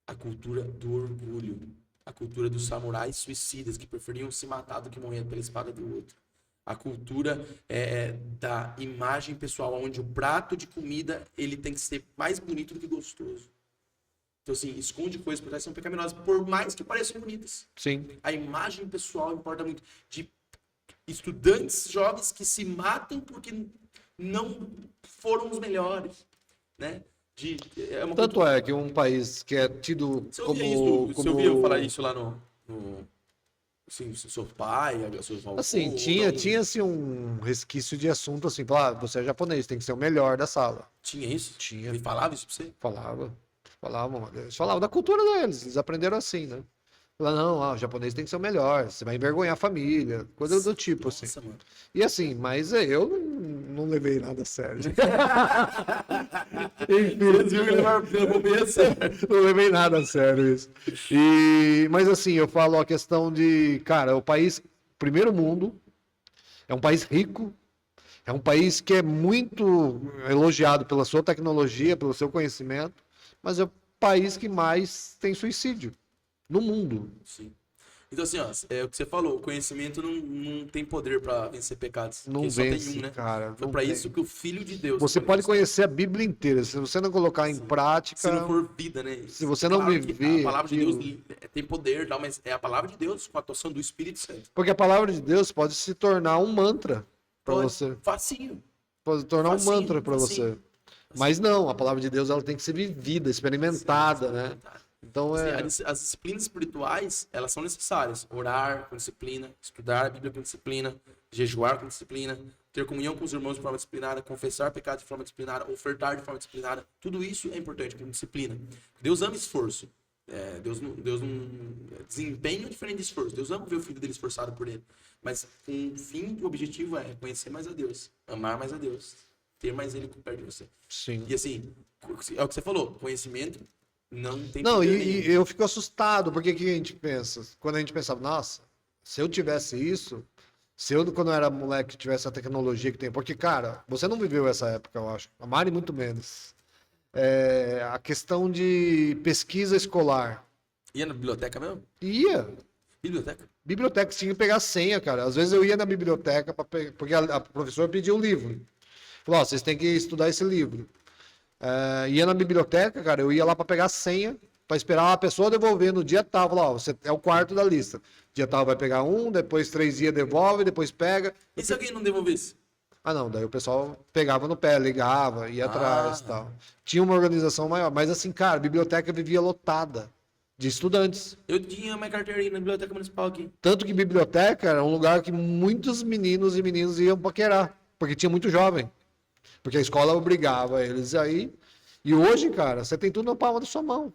A cultura do orgulho. A cultura dos samurais suicidas que preferiam se matar do que morrer pela espada do outro. A cultura da imagem pessoal, onde o prato de comida ele tem que ser mais bonito do que gostoso. Então, assim, esconde coisas por trás que são pecaminosas, por mais que pareçam bonitas. Sim. A imagem pessoal importa muito. De estudantes jovens que se matam porque não foram os melhores, né? Tanto é que um país que é tido Você ouviu falar isso lá no assim, seu pai, seus avós? Assim, tinha assim, um resquício de assunto assim, você é japonês, tem que ser o melhor da sala. Tinha isso? Tinha. Ele falava isso pra você? Falavam. Eles falavam da cultura deles, eles aprenderam assim, né? Fala, não, o japonês tem que ser o melhor, você vai envergonhar a família, coisa do tipo, assim. Nossa, mano. E assim, mas eu não levei nada a sério. Eles viram que ele levou bem a sério. Não levei nada a sério isso. Mas assim, eu falo a questão de, cara, é o país, primeiro mundo, é um país rico, é um país que é muito elogiado pela sua tecnologia, pelo seu conhecimento, mas é o país que mais tem suicídio no mundo. Sim. Então, assim, ó, é o que você falou, o conhecimento não tem poder pra vencer pecados. Não Porque só tem vence, um, né? cara. Foi não pra tem. isso que o Filho de Deus. Você foi pode isso. conhecer a Bíblia inteira, se você não colocar em prática, Se não for vida, né? se você não Claro que viver a palavra de aquilo. Deus tem poder, tal, mas é a palavra de Deus com a atuação do Espírito Santo. Porque a palavra de Deus pode se tornar um mantra para Pode, você. facinho. Pode se tornar um Facinho, mantra para facinho. você. Mas não, a palavra de Deus ela tem que ser vivida, experimentada, né? Então Assim, é. as disciplinas espirituais, elas são necessárias. Orar com disciplina, estudar a Bíblia com disciplina, jejuar com disciplina, ter comunhão com os irmãos de forma disciplinada, confessar pecados de forma disciplinada, ofertar de forma disciplinada. Tudo isso é importante com disciplina. Deus ama esforço. Deus não desempenho diferente de esforço. Deus ama ver o filho dele esforçado por ele. Mas o fim, o objetivo é conhecer mais a Deus, amar mais a Deus, ter mais ele perto de você. Sim. E assim, é o que você falou, conhecimento não tem Não, poder e nenhum. eu fico assustado, porque o que a gente pensa? Quando a gente pensava, nossa, se eu tivesse isso, se eu, quando eu era moleque, tivesse a tecnologia que tem. Porque, cara, você não viveu essa época, eu acho. A Mari, muito menos. A questão de pesquisa escolar. Ia na biblioteca mesmo? Ia. Biblioteca? Biblioteca tinha que pegar senha, cara. Às vezes eu ia na biblioteca, porque a professora pedia o livro. Falou, ó, vocês têm que estudar esse livro. Ia na biblioteca, cara, eu ia lá para pegar a senha, para esperar a pessoa devolver no dia tal. Falou, ó, você é o quarto da lista. Dia tal vai pegar um, depois 3 dias devolve, depois pega. E se alguém não devolvesse? Ah, não, daí o pessoal pegava no pé, ligava, ia atrás e tal. Tinha uma organização maior, mas assim, cara, a biblioteca vivia lotada de estudantes. Eu tinha minha carteirinha na biblioteca municipal aqui. Tanto que biblioteca era um lugar que muitos meninos e meninas iam paquerar, porque tinha muito jovem. Porque a escola obrigava eles a ir. E hoje, cara, você tem tudo na palma da sua mão.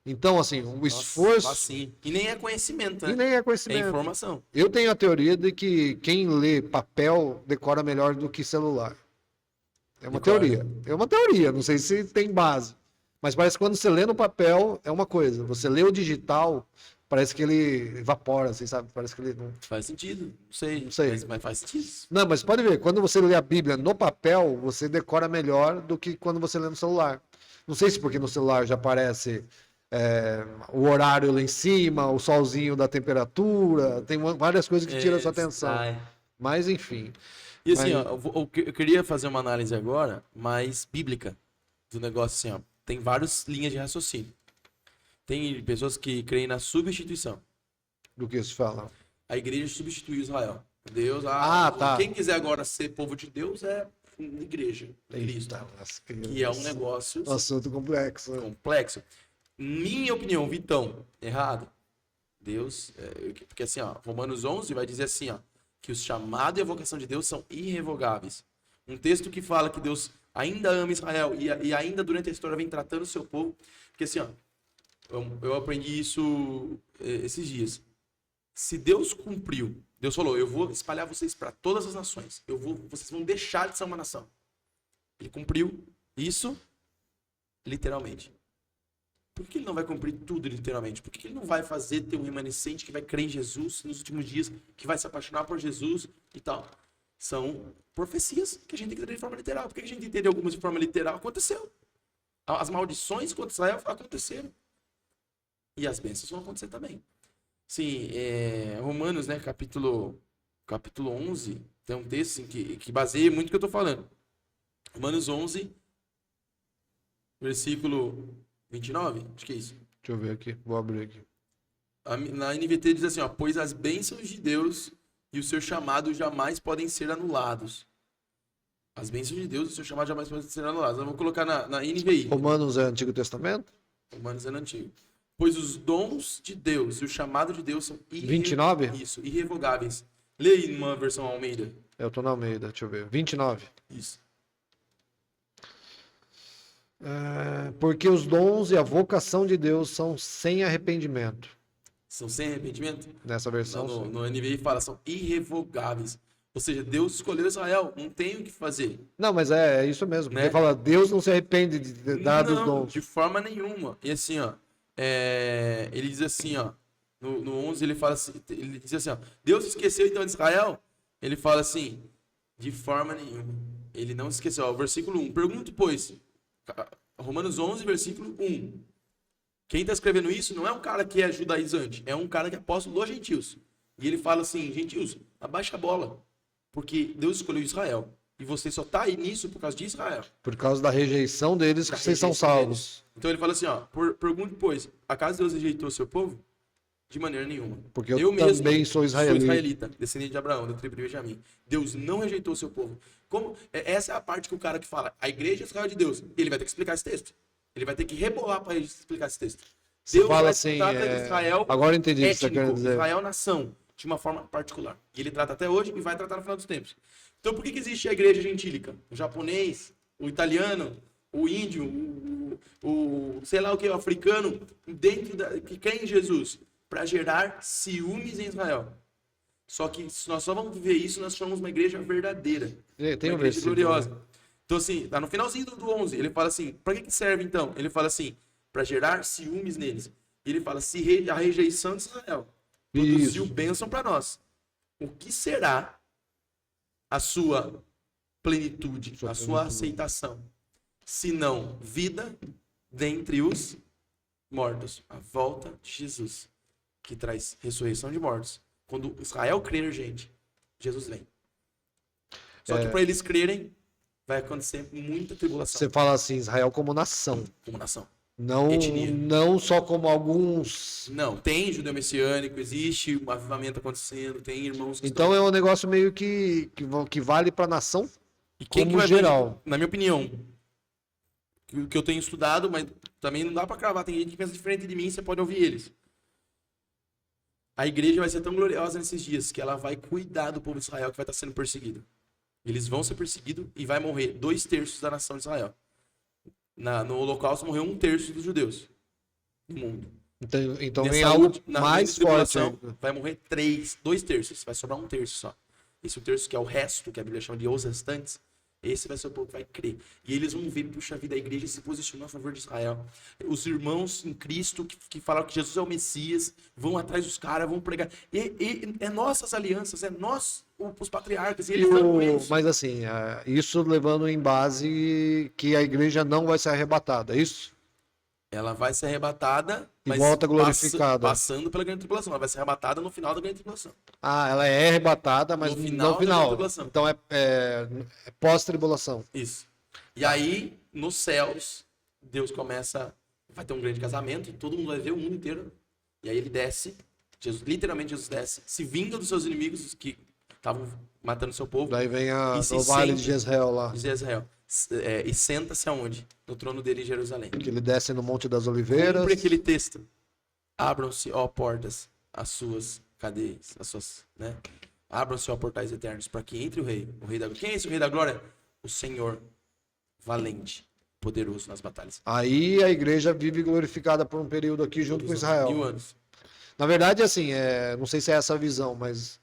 Então, assim, o esforço. Assim. E nem é conhecimento, né? E nem é É conhecimento. informação. Eu tenho a teoria de que quem lê papel decora melhor do que celular. É uma Decora. teoria. É uma teoria, não sei se tem base. Mas parece que quando você lê no papel, é uma coisa. Você lê o digital, parece que ele evapora, assim, sabe? Parece que ele não. Faz sentido. Não sei. Não sei. Mas faz sentido. Não, mas pode ver, quando você lê a Bíblia no papel, você decora melhor do que quando você lê no celular. Não sei se porque no celular já aparece o horário lá em cima, o solzinho da temperatura, tem várias coisas que tiram a sua atenção. Sai. Mas enfim. E assim, Mas- ó, eu queria fazer uma análise agora, mais bíblica, do negócio assim, ó. Tem várias linhas de raciocínio. Tem pessoas que creem na substituição. Do que se fala. A igreja substituiu Israel. Deus, tá. quem quiser agora ser povo de Deus é igreja, Cristo. Eita, lasca, Que é um negócio um assunto complexo. complexo. Minha opinião, Vitão, errado. Deus, porque assim, ó, Romanos 11 vai dizer assim, ó, que o chamado e a vocação de Deus são irrevogáveis. Um texto que fala que Deus ainda ama Israel e ainda durante a história vem tratando o seu povo, porque assim, ó, eu aprendi isso esses dias. Se Deus cumpriu, Deus falou, eu vou espalhar vocês para todas as nações. Vocês vão deixar de ser uma nação. Ele cumpriu isso literalmente. Por que ele não vai cumprir tudo literalmente? Por que ele não vai fazer ter um remanescente que vai crer em Jesus nos últimos dias, que vai se apaixonar por Jesus e tal? São profecias que a gente tem que entender de forma literal. Por que a gente entende algumas de forma literal? Aconteceu. As maldições contra Israel aconteceram. E as bênçãos vão acontecer também. Sim, Romanos, né, capítulo 11, tem um texto assim, que baseia muito o que eu estou falando. Romanos 11, versículo 29, acho que é isso. Deixa eu ver aqui, vou abrir aqui. Na NVT diz assim, ó, pois as bênçãos de Deus e o seu chamado jamais podem ser anulados. As bênçãos de Deus e o seu chamado jamais podem ser anulados. Eu vou colocar na NVI. Romanos é Antigo Testamento? Romanos é no Antigo. Pois os dons de Deus e o chamado de Deus são 29? Isso, irrevogáveis. Lê aí numa versão Almeida. Eu tô na Almeida, deixa eu ver. 29. Isso. Porque os dons e a vocação de Deus são sem arrependimento. São sem arrependimento? Nessa versão, sim. No NVI fala, são irrevogáveis. Ou seja, Deus escolheu Israel, não tem o que fazer. Não, mas é isso mesmo. Né? Porque fala, Deus não se arrepende de dar dos dons. De forma nenhuma. E assim, ó, ele diz assim, ó, no 11 ele fala assim, ele diz assim, ó, Deus esqueceu então de Israel? Ele fala assim, de forma nenhuma. Ele não esqueceu. Ó, versículo 1. Pergunto, pois, Romanos 11, versículo 1. Quem está escrevendo isso não é um cara que é judaizante, é um cara que é apóstolo dos gentios. E ele fala assim, gentios, abaixa a bola, porque Deus escolheu Israel. E você só está aí nisso por causa de Israel. Por causa da rejeição deles que vocês são salvos. Então ele fala assim, ó, pergunto, pois, acaso Deus rejeitou o seu povo? De maneira nenhuma. Porque eu mesmo também sou israelita, descendente de Abraão, da tribo de Benjamim. Deus não rejeitou o seu povo. Essa é a parte que o cara que fala, a igreja é Israel de Deus, ele vai ter que explicar esse texto. Ele vai ter que rebolar para explicar esse texto. Você Deus fala assim, Israel agora eu entendi o que você étnico, quer dizer. Israel nação, de uma forma particular. E ele trata até hoje e vai tratar no final dos tempos. Então por que existe a igreja gentílica? O japonês, o italiano, o índio, o sei lá o que, o africano, que crê em Jesus, para gerar ciúmes em Israel. Só que nós só vamos viver isso, nós somos uma igreja verdadeira. Tem uma igreja gloriosa. Então assim, tá no finalzinho do 11, ele fala assim, para que serve então? Ele fala assim, para gerar ciúmes neles. Ele fala, se a rejeição de Israel produziu bênção para nós, o que será a sua plenitude, a sua aceitação? Se não vida dentre os mortos. A volta de Jesus, que traz ressurreição de mortos. Quando Israel crer, gente, Jesus vem. Só que para eles crerem, vai acontecer muita tribulação. Você fala assim, Israel como nação. Como nação. Não só como alguns... Não, tem judeu messiânico, existe um avivamento acontecendo, tem irmãos que então é um negócio meio que vale para a nação e quem como que vai geral. Ver, na minha opinião, o que eu tenho estudado, mas também não dá para cravar, tem gente que pensa diferente de mim, você pode ouvir eles. A igreja vai ser tão gloriosa nesses dias que ela vai cuidar do povo de Israel que vai estar sendo perseguido. Eles vão ser perseguidos e vai morrer 2/3 da nação de Israel. No Holocausto morreu 1/3 dos judeus no mundo. Então vem algo mais forte. Vai morrer 2/3. Vai sobrar 1/3 só. Esse 1/3 que é o resto, que a Bíblia chama de os restantes, esse vai ser o povo que vai crer. E eles vão ver, puxa vida, a igreja se posicionou a favor de Israel. Os irmãos em Cristo que falaram que Jesus é o Messias, vão atrás dos caras, vão pregar. E é nossas alianças, é nós, os patriarcas, e eles dão isso. Mas assim, isso levando em base que a igreja não vai ser arrebatada, é isso? Ela vai ser arrebatada, mas volta glorificada. Passando pela grande tribulação. Ela vai ser arrebatada no final da grande tribulação. Ela é arrebatada, mas no final. Então é pós-tribulação. Isso. E aí, nos céus, Deus começa... Vai ter um grande casamento, todo mundo vai ver, o mundo inteiro. E aí ele desce, literalmente Jesus desce, se vinga dos seus inimigos que estavam matando seu povo. Daí vem o vale de Jezreel lá. E senta-se aonde? No trono dele em Jerusalém. Que ele desce no Monte das Oliveiras. Cumpre aquele texto. Abram-se, ó portas, as suas cadeias, as suas, né? Abram-se, ó portais eternos, para que entre o rei da glória. Quem é esse rei da glória? O Senhor, valente, poderoso nas batalhas. Aí a igreja vive glorificada por um período aqui junto com Israel. 1000 anos. Na verdade, assim, não sei se é essa a visão, mas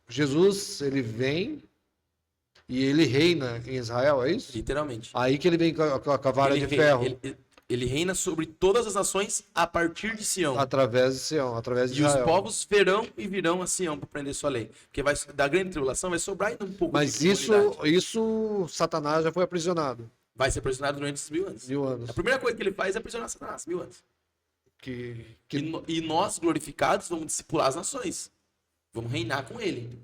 Jesus, ele vem e ele reina em Israel, é isso? Literalmente. Aí que ele vem com a vara de ferro. Ele reina sobre todas as nações a partir de Sião. Através de Sião, através de Israel. E os povos virão a Sião para prender sua lei. Porque da grande tribulação vai sobrar ainda um pouco. Mas isso Satanás já foi aprisionado. Vai ser aprisionado durante esses 1000 anos. 1000 anos. A primeira coisa que ele faz é aprisionar Satanás, 1000 anos. E nós, glorificados, vamos discipular as nações. Vamos reinar com ele.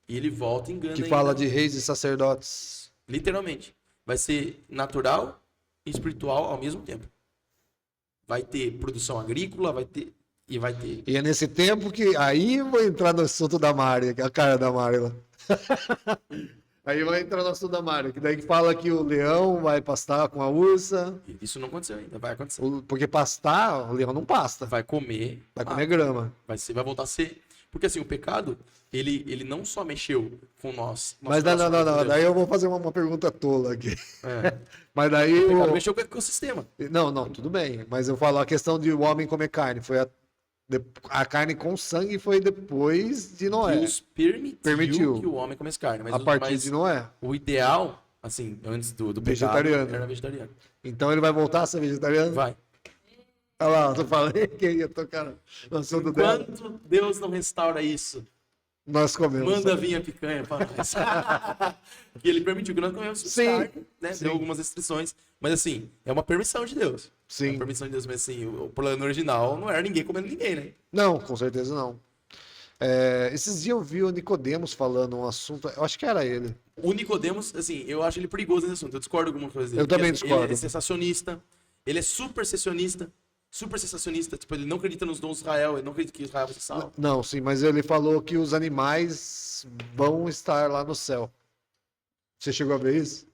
E ele volta e engana. Que fala de reis e sacerdotes. Literalmente. Vai ser natural e espiritual ao mesmo tempo. Vai ter produção agrícola, vai ter. E é nesse tempo que. Aí eu vou entrar no assunto da Mari, que é a cara da Mari lá. Aí vai entrar no assunto da Mari, que daí que fala que o leão vai pastar com a ursa. Isso não aconteceu ainda, vai acontecer. Porque pastar, o leão não pasta. Vai comer. Vai comer grama. Vai voltar a ser. Porque assim, o pecado, ele não só mexeu com nós. Mas não. Daí eu vou fazer uma pergunta tola aqui. É. Mas daí. O pecado mexeu com o ecossistema. Não, tudo bem. Mas eu falo a questão de o homem comer carne. Foi a carne com sangue foi depois de Noé. Deus permitiu que o homem comesse carne. Mas A partir de Noé. O ideal, assim, antes do pecado, Vegetariano. era vegetariano. Então ele vai voltar a ser vegetariano? Vai. Olha lá, eu falei que ia tocar no assunto dela. Enquanto Deus não restaura isso, Nós comemos. manda vir a picanha para nós. E ele permitiu que nós comemos Sim, carne, né? sim. Deu algumas restrições. Mas assim, é uma permissão de Deus. É Sim. uma permissão de Deus, mas assim, o plano original não era ninguém comendo ninguém, né? Não, com certeza não. Esses dias eu vi o Nicodemos falando um assunto, eu acho que era ele. O Nicodemos, assim, eu acho ele perigoso nesse assunto. Eu discordo alguma coisa dele. Eu também Porque, assim, discordo. Ele é sensacionista. Ele é super sensacionista. Super sensacionista. Tipo, ele não acredita nos dons de Israel. Ele não acredita que Israel vai ser salvo. Não, sim, mas ele falou que os animais vão estar lá no céu. Você chegou a ver isso?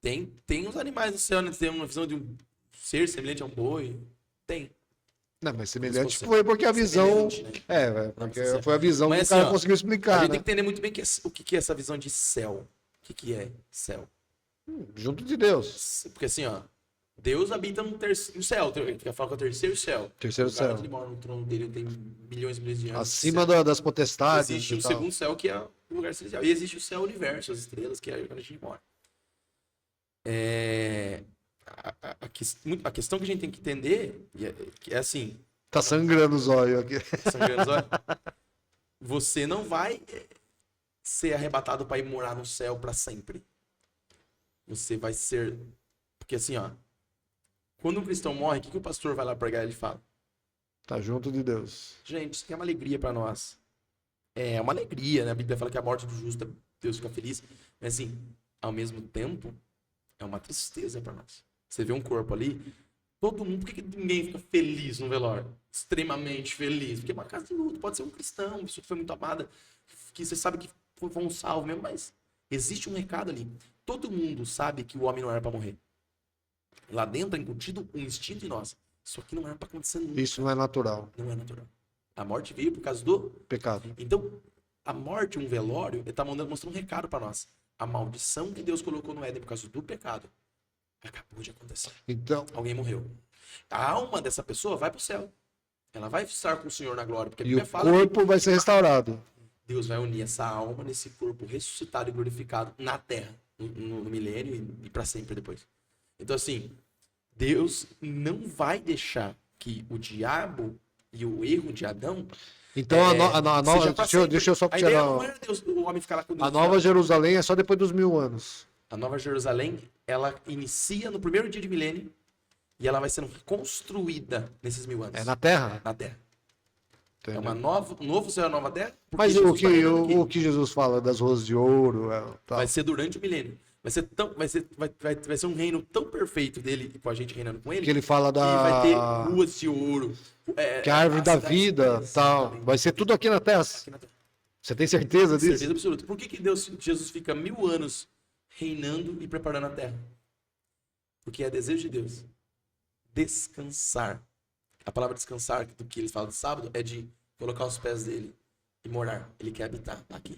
Tem uns animais no céu, né? Tem uma visão de um ser semelhante a um boi. Tem. Não, mas semelhante fosse foi porque a visão. semelhante, né? Porque Não, foi a visão mas que o cara assim, ó, conseguiu A explicar, gente né? tem que entender muito bem o que é essa visão de céu. O que é céu? Junto de Deus. Porque assim, ó, Deus habita no céu. Ele quer falar que é o terceiro céu. Terceiro O lugar céu. onde ele mora no trono dele, tem milhões e milhões de anos. Acima das potestades. Existe e o tal. segundo céu, que é o lugar celestial. E existe o céu universo, as estrelas, que é onde a gente mora. A questão que a gente tem que entender é assim, Tá sangrando os olhos aqui. sangrando, olha, você não vai ser arrebatado para ir morar no céu para sempre. Você vai ser... Porque assim, ó, quando um cristão morre, o que o pastor vai lá pregar e ele fala? Tá junto de Deus. Gente, isso aqui é uma alegria para nós. É uma alegria, né? A Bíblia fala que a morte do justo, Deus fica feliz. Mas assim, ao mesmo tempo, é uma tristeza para nós. Você vê um corpo ali, todo mundo, por que ninguém fica feliz no velório? Extremamente feliz. Porque é uma casa de luto, pode ser um cristão, uma pessoa que foi muito amada, que você sabe que foi um salvo mesmo, mas existe um recado ali. Todo mundo sabe que o homem não era para morrer. Lá dentro é embutido um instinto em nós. Isso aqui não era para acontecer nunca. Isso não é natural. Não é natural. A morte veio por causa do... Pecado. Então, a morte, um velório, ele está mostrando um recado para nós. A maldição que Deus colocou no Éden por causa do pecado acabou de acontecer. Então, Alguém morreu. A alma dessa pessoa vai para o céu. Ela vai estar com o Senhor na glória. Porque a e Bíblia o fala corpo vai ser restaurado. que Deus vai unir essa alma nesse corpo ressuscitado e glorificado na terra, no milênio e para sempre depois. Então, assim, Deus não vai deixar que o diabo e o erro de Adão Então, a nova. seja pra sempre. Deixa eu só A ideia tirar. não era Deus, o homem ficar lá com Deus. A Nova Jerusalém é só depois dos 1000 anos. A Nova Jerusalém, ela inicia no primeiro dia de milênio e ela vai sendo construída nesses 1000 anos. É na Terra? Na terra. Entendeu? É um novo céu e uma nova terra. porque Mas Jesus tá reinando aqui. o que Jesus fala das ruas de ouro. Tal. Vai ser durante o milênio. Vai ser um reino tão perfeito dele, com a gente reinando com ele, Que ele fala que vai ter da. ruas de ouro. Que a árvore da cidade vida, exatamente. tal. Vai ser tudo aqui na Terra. Aqui na terra. Você tem certeza disso? Certeza absoluta. Por que Jesus fica 1000 anos reinando e preparando a terra? Porque é desejo de Deus. Descansar. A palavra descansar, do que eles falam de sábado, é de colocar os pés dele e morar. Ele quer habitar aqui.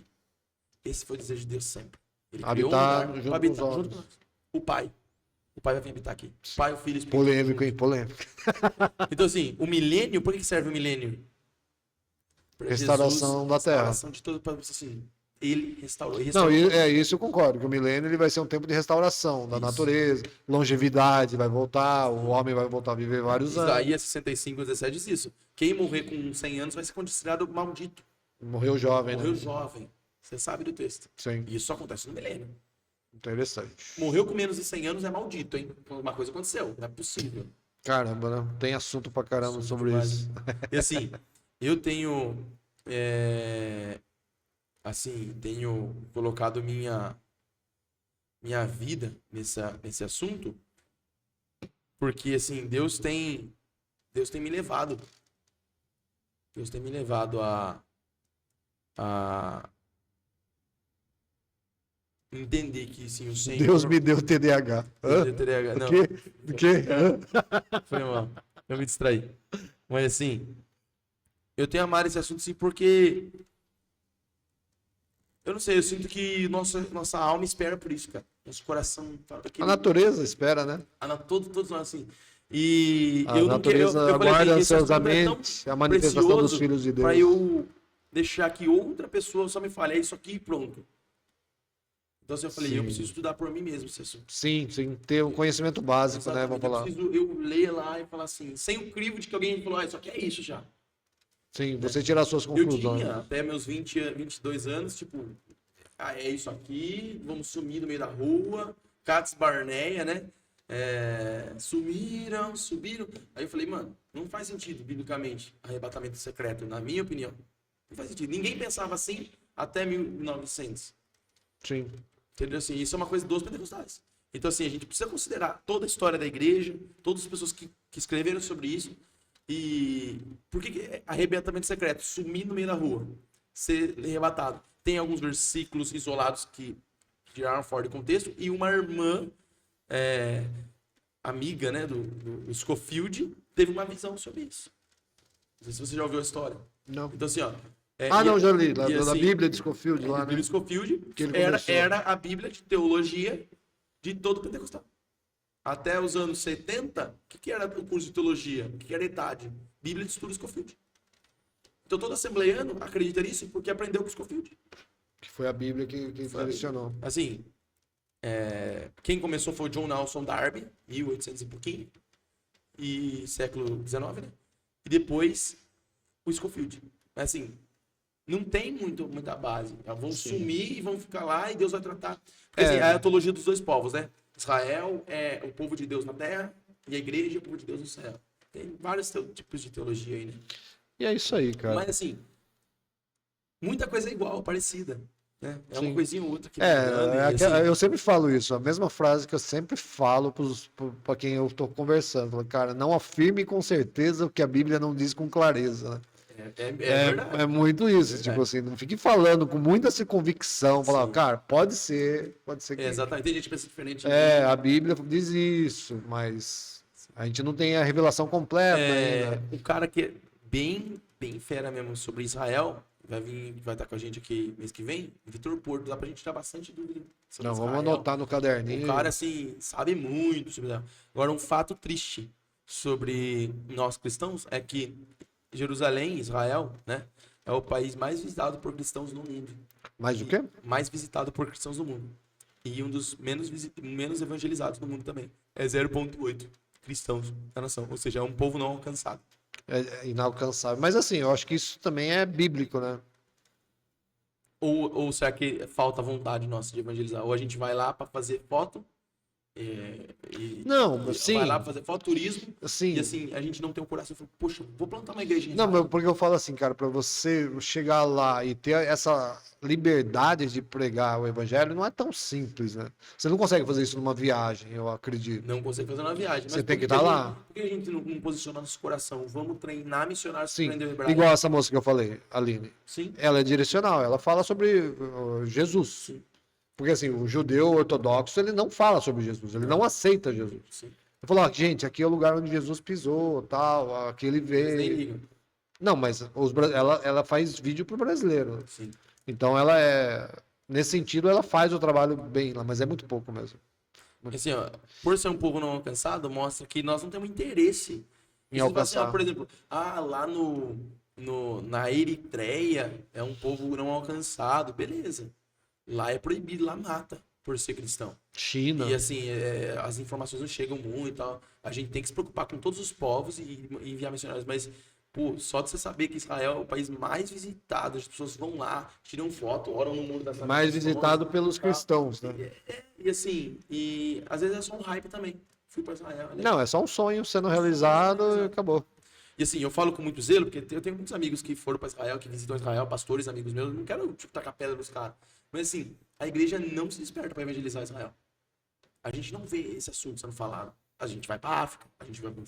Esse foi o desejo de Deus sempre. Ele criou Habitar um lugar junto pra com habitar os junto com outros. nós. O Pai. O Pai vai vir habitar aqui. O Pai, o Filho e o Espírito. Polêmico, hein? Polêmico. Então, assim, o milênio, por que serve o milênio? Pra Restauração da terra. Restauração de todo, assim, ele restaurou. Não, isso eu concordo, que o milênio ele vai ser um tempo de restauração da Isso. natureza, longevidade vai voltar, o homem vai voltar a viver vários anos. Isaías 65:17 diz isso. Quem morrer com 100 anos vai ser considerado maldito. Morreu jovem, Morreu né? jovem. Você sabe do texto. Sim, E isso só acontece no milênio. interessante. Morreu com menos de 100 anos é maldito, hein? Uma coisa aconteceu. Não é possível. Caramba, né? Tem assunto pra caramba Assunto sobre demais. isso. E assim, eu tenho... tenho colocado minha vida nesse assunto, porque assim, Deus tem me levado. Deus tem me levado a entender que sim, o Senhor... Deus me deu TDAH. Hã? Deus me deu TDAH. O Não, quê? O quê? Hã? foi mal. Eu me distraí. Mas assim, Eu tenho amado esse assunto, sim, porque... Eu não sei, eu sinto que nossa alma espera por isso, cara. Nosso coração... A natureza espera, né? Todos nós, assim. E A eu não quero... natureza Eu falei aguarda assim, esse assunto é tão ansiosamente a manifestação dos precioso filhos de pra Deus. eu deixar que outra pessoa só me fale, é isso aqui e pronto. Então, assim, eu falei, eu Sim. preciso estudar por mim mesmo esse assunto. Sim, ter o conhecimento básico, né? Vamos falar. Eu ler lá e falar assim, sem o crivo de que alguém falou, isso aqui é isso já. Sim, você tirar suas Eu conclusões. tinha, até meus 22 anos, tipo, é isso aqui, vamos sumir no meio da rua, Cats Barneia, né? Subiram. Aí eu falei, mano, não faz sentido, biblicamente, arrebatamento secreto, na minha opinião. Não faz sentido. Ninguém pensava assim até 1900. Sim. Entendeu? Assim, isso é uma coisa dos pentecostais. Então, assim, a gente precisa considerar toda a história da igreja, todas as pessoas que escreveram sobre isso. E por que arrebatamento secreto? Sumir no meio da rua, ser arrebatado. Tem alguns versículos isolados que tiraram fora de contexto. E uma irmã, amiga, né, do Scofield, teve uma visão sobre isso. Não sei se você já ouviu a história. Não. Então, assim, ó. Não, já li. Da assim, Bíblia de Scofield lá, a né? Bíblia de Scofield Que ele começou. era a Bíblia de teologia de todo pentecostal. Até os anos 70, o que era o curso de teologia? O que era idade? Bíblia de estudo Scofield. Então todo assembleiano acredita nisso porque aprendeu com Scofield. Que foi a Bíblia que direcionou. Assim, quem começou foi o John Nelson Darby, 1800 e pouquinho, e século XIX, né? E depois o Scofield. Assim, não tem muita base. Vão sumir e vão ficar lá e Deus vai tratar. Porque assim, é a teologia dos dois povos, né? Israel é o povo de Deus na terra e a igreja é o povo de Deus no céu. Tem vários tipos de teologia aí, né? E é isso aí, cara. Mas assim, muita coisa é igual, parecida. Né? É Sim. uma coisinha ou outra que assim, eu sempre falo isso, a mesma frase que eu sempre falo para quem eu tô conversando. Falo, cara, não afirme com certeza o que a Bíblia não diz com clareza, né? verdade. É muito isso, tipo assim, não fique falando com muita essa convicção, falar, cara, pode ser que... Exatamente, tem gente que pensa diferente. A Bíblia diz isso, mas a gente não tem a revelação completa ainda. Um cara que é bem fera mesmo sobre Israel, vai estar com a gente aqui mês que vem, Vitor Porto, dá pra gente tirar bastante dúvida sobre Israel. Vamos anotar no caderninho. O cara, assim, sabe muito sobre Israel. Agora, um fato triste sobre nós cristãos é que Jerusalém, Israel, né, é o país mais visitado por cristãos no mundo. Mais o quê? Mais visitado por cristãos no mundo. E um dos menos evangelizados no mundo também. É 0,8 cristãos na nação. Ou seja, é um povo não alcançado. É inalcançável. Mas assim, eu acho que isso também é bíblico, né? Ou será que falta vontade nossa de evangelizar? Ou a gente vai lá para fazer foto não, sim. Vai lá pra fazer fototurismo sim. E assim, a gente não tem o coração. Poxa, vou plantar uma igreja. Não, porque eu falo assim, cara, para você chegar lá e ter essa liberdade de pregar o evangelho, não é tão simples, né? Você não consegue fazer isso numa viagem, eu acredito. Não consegue fazer numa viagem. Mas você tem que estar lá. Por que a gente não posiciona nosso coração? Vamos treinar missionários para aprender o hebraico. Igual essa moça que eu falei, Aline. Sim. Ela é direcional, ela fala sobre Jesus. Sim. Porque assim, o judeu ortodoxo, ele não fala sobre Jesus, ele não aceita Jesus. Sim. Ele falou, gente, aqui é o lugar onde Jesus pisou, tal, aqui ele veio. Eles nem ligam. Não, mas ela faz vídeo pro brasileiro. Sim. Então nesse sentido, ela faz o trabalho bem lá, mas é muito pouco mesmo. Assim, ó, por ser um povo não alcançado, mostra que nós não temos interesse em alcançar. Assim, por exemplo, lá na Eritreia é um povo não alcançado, beleza. Lá é proibido, lá mata por ser cristão. China. E assim, as informações não chegam muito e tal. A gente tem que se preocupar com todos os povos e enviar missionários. Mas, pô, só de você saber que Israel é o país mais visitado, as pessoas vão lá, tiram foto, oram no muro da cidade. Mais visitado pelos cristãos, né? E assim, às vezes é só um hype também. Fui para Israel. Né? Não, é só um sonho sendo realizado e acabou. E assim, eu falo com muito zelo, porque eu tenho muitos amigos que foram para Israel, que visitam Israel, pastores, amigos meus. Não quero, tacar pedra nos caras. Mas assim, a igreja não se desperta para evangelizar Israel. A gente não vê esse assunto sendo falado. A gente vai para África, a gente vai para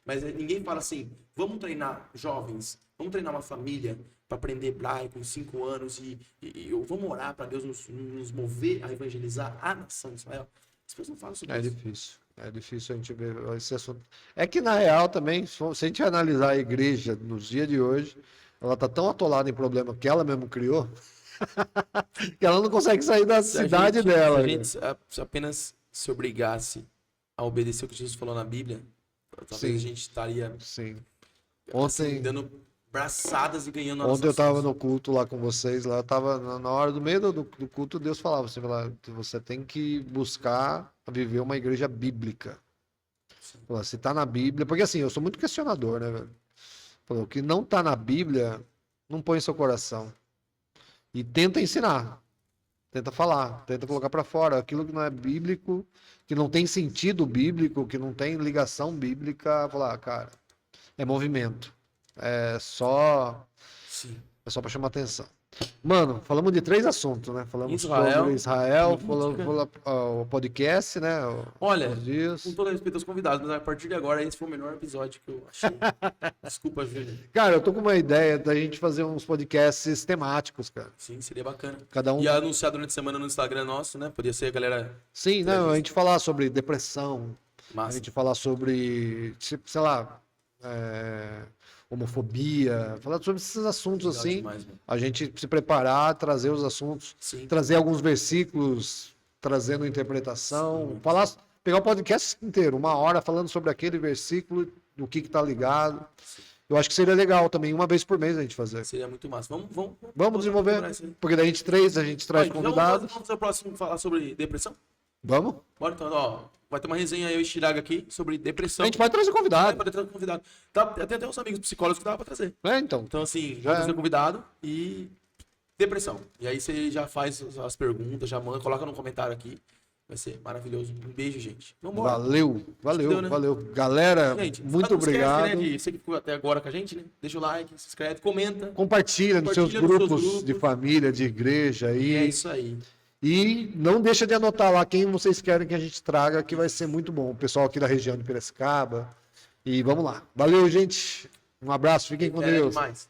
mas ninguém fala assim, vamos treinar jovens, vamos treinar uma família para aprender hebraico em 5 anos e vamos orar para Deus nos mover a evangelizar a nação de Israel. As pessoas não falam sobre isso. É difícil. É difícil a gente ver esse assunto. É que, na real, também, se a gente analisar a igreja nos dias de hoje, ela tá tão atolada em problema que ela mesmo criou, que ela não consegue sair da Se a cidade gente- dela. Se a gente se apenas se obrigasse a obedecer o que Jesus falou na Bíblia, talvez a Sim. gente estaria Sim. assim, Ontem, dando braçadas e ganhando a ontem eu nossa tava força. no culto lá com vocês, lá eu tava na hora do meio do culto, Deus falava assim, você tem que buscar viver uma igreja bíblica. Falou, se tá na Bíblia, porque assim, eu sou muito questionador, né, velho? Falou, o que não tá na Bíblia, não põe em seu coração. E tenta ensinar, tenta falar, tenta colocar pra fora aquilo que não é bíblico, que não tem sentido bíblico, que não tem ligação bíblica, falar, cara, é movimento. É só Sim. para chamar atenção. Mano, falamos de 3 assuntos, né? Falamos Israel, sobre Israel, política. falamos o podcast, né? Olha, Os dias. com todo respeito aos convidados, mas a partir de agora esse foi o melhor episódio que eu achei. Desculpa, Júnior. Cara, eu tô com uma ideia da gente fazer uns podcasts temáticos, cara. Sim, seria bacana. Cada um. E anunciar durante a semana no Instagram nosso, né? Podia ser a galera Sim, não, a gente falar sobre depressão, a massa. gente falar sobre, sei lá, homofobia, falar sobre esses assuntos Legal assim. demais, mano. A gente se preparar, trazer os assuntos, Sim. trazer alguns versículos, trazendo interpretação, Sim. falar, pegar o podcast inteiro, 1 hora falando sobre aquele versículo, do que tá ligado. Sim. Eu acho que seria legal também, uma vez por mês a gente fazer. Seria muito massa. Vamos desenvolver, procurar isso aí. porque daí a gente traz Então, convidados. vamos fazer o próximo falar sobre depressão? Vamos? Bora então, ó. Vai ter uma resenha eu e Chiraga aqui sobre depressão. A gente vai trazer Vai convidado. poder trazer convidado. Tá, tem até uns amigos psicólogos que dava pra trazer. Então. Então, assim, Já vamos é. trazer convidado e depressão. E aí você já faz as perguntas, já manda, coloca no comentário aqui. Vai ser maravilhoso. Um beijo, gente. Vamos embora. Valeu, Deu, né? valeu. Galera, Gente, muito não esquece, obrigado. né, você que ficou até agora com a gente, né? Deixa o like, se inscreve, comenta. Compartilha nos seus Compartilha nos seus grupos de grupos. família, de igreja E é aí. isso aí. E não deixa de anotar lá quem vocês querem que a gente traga, que vai ser muito bom. O pessoal aqui da região de Piracicaba. E vamos lá. Valeu, gente. Um abraço, fiquem com É Deus. demais.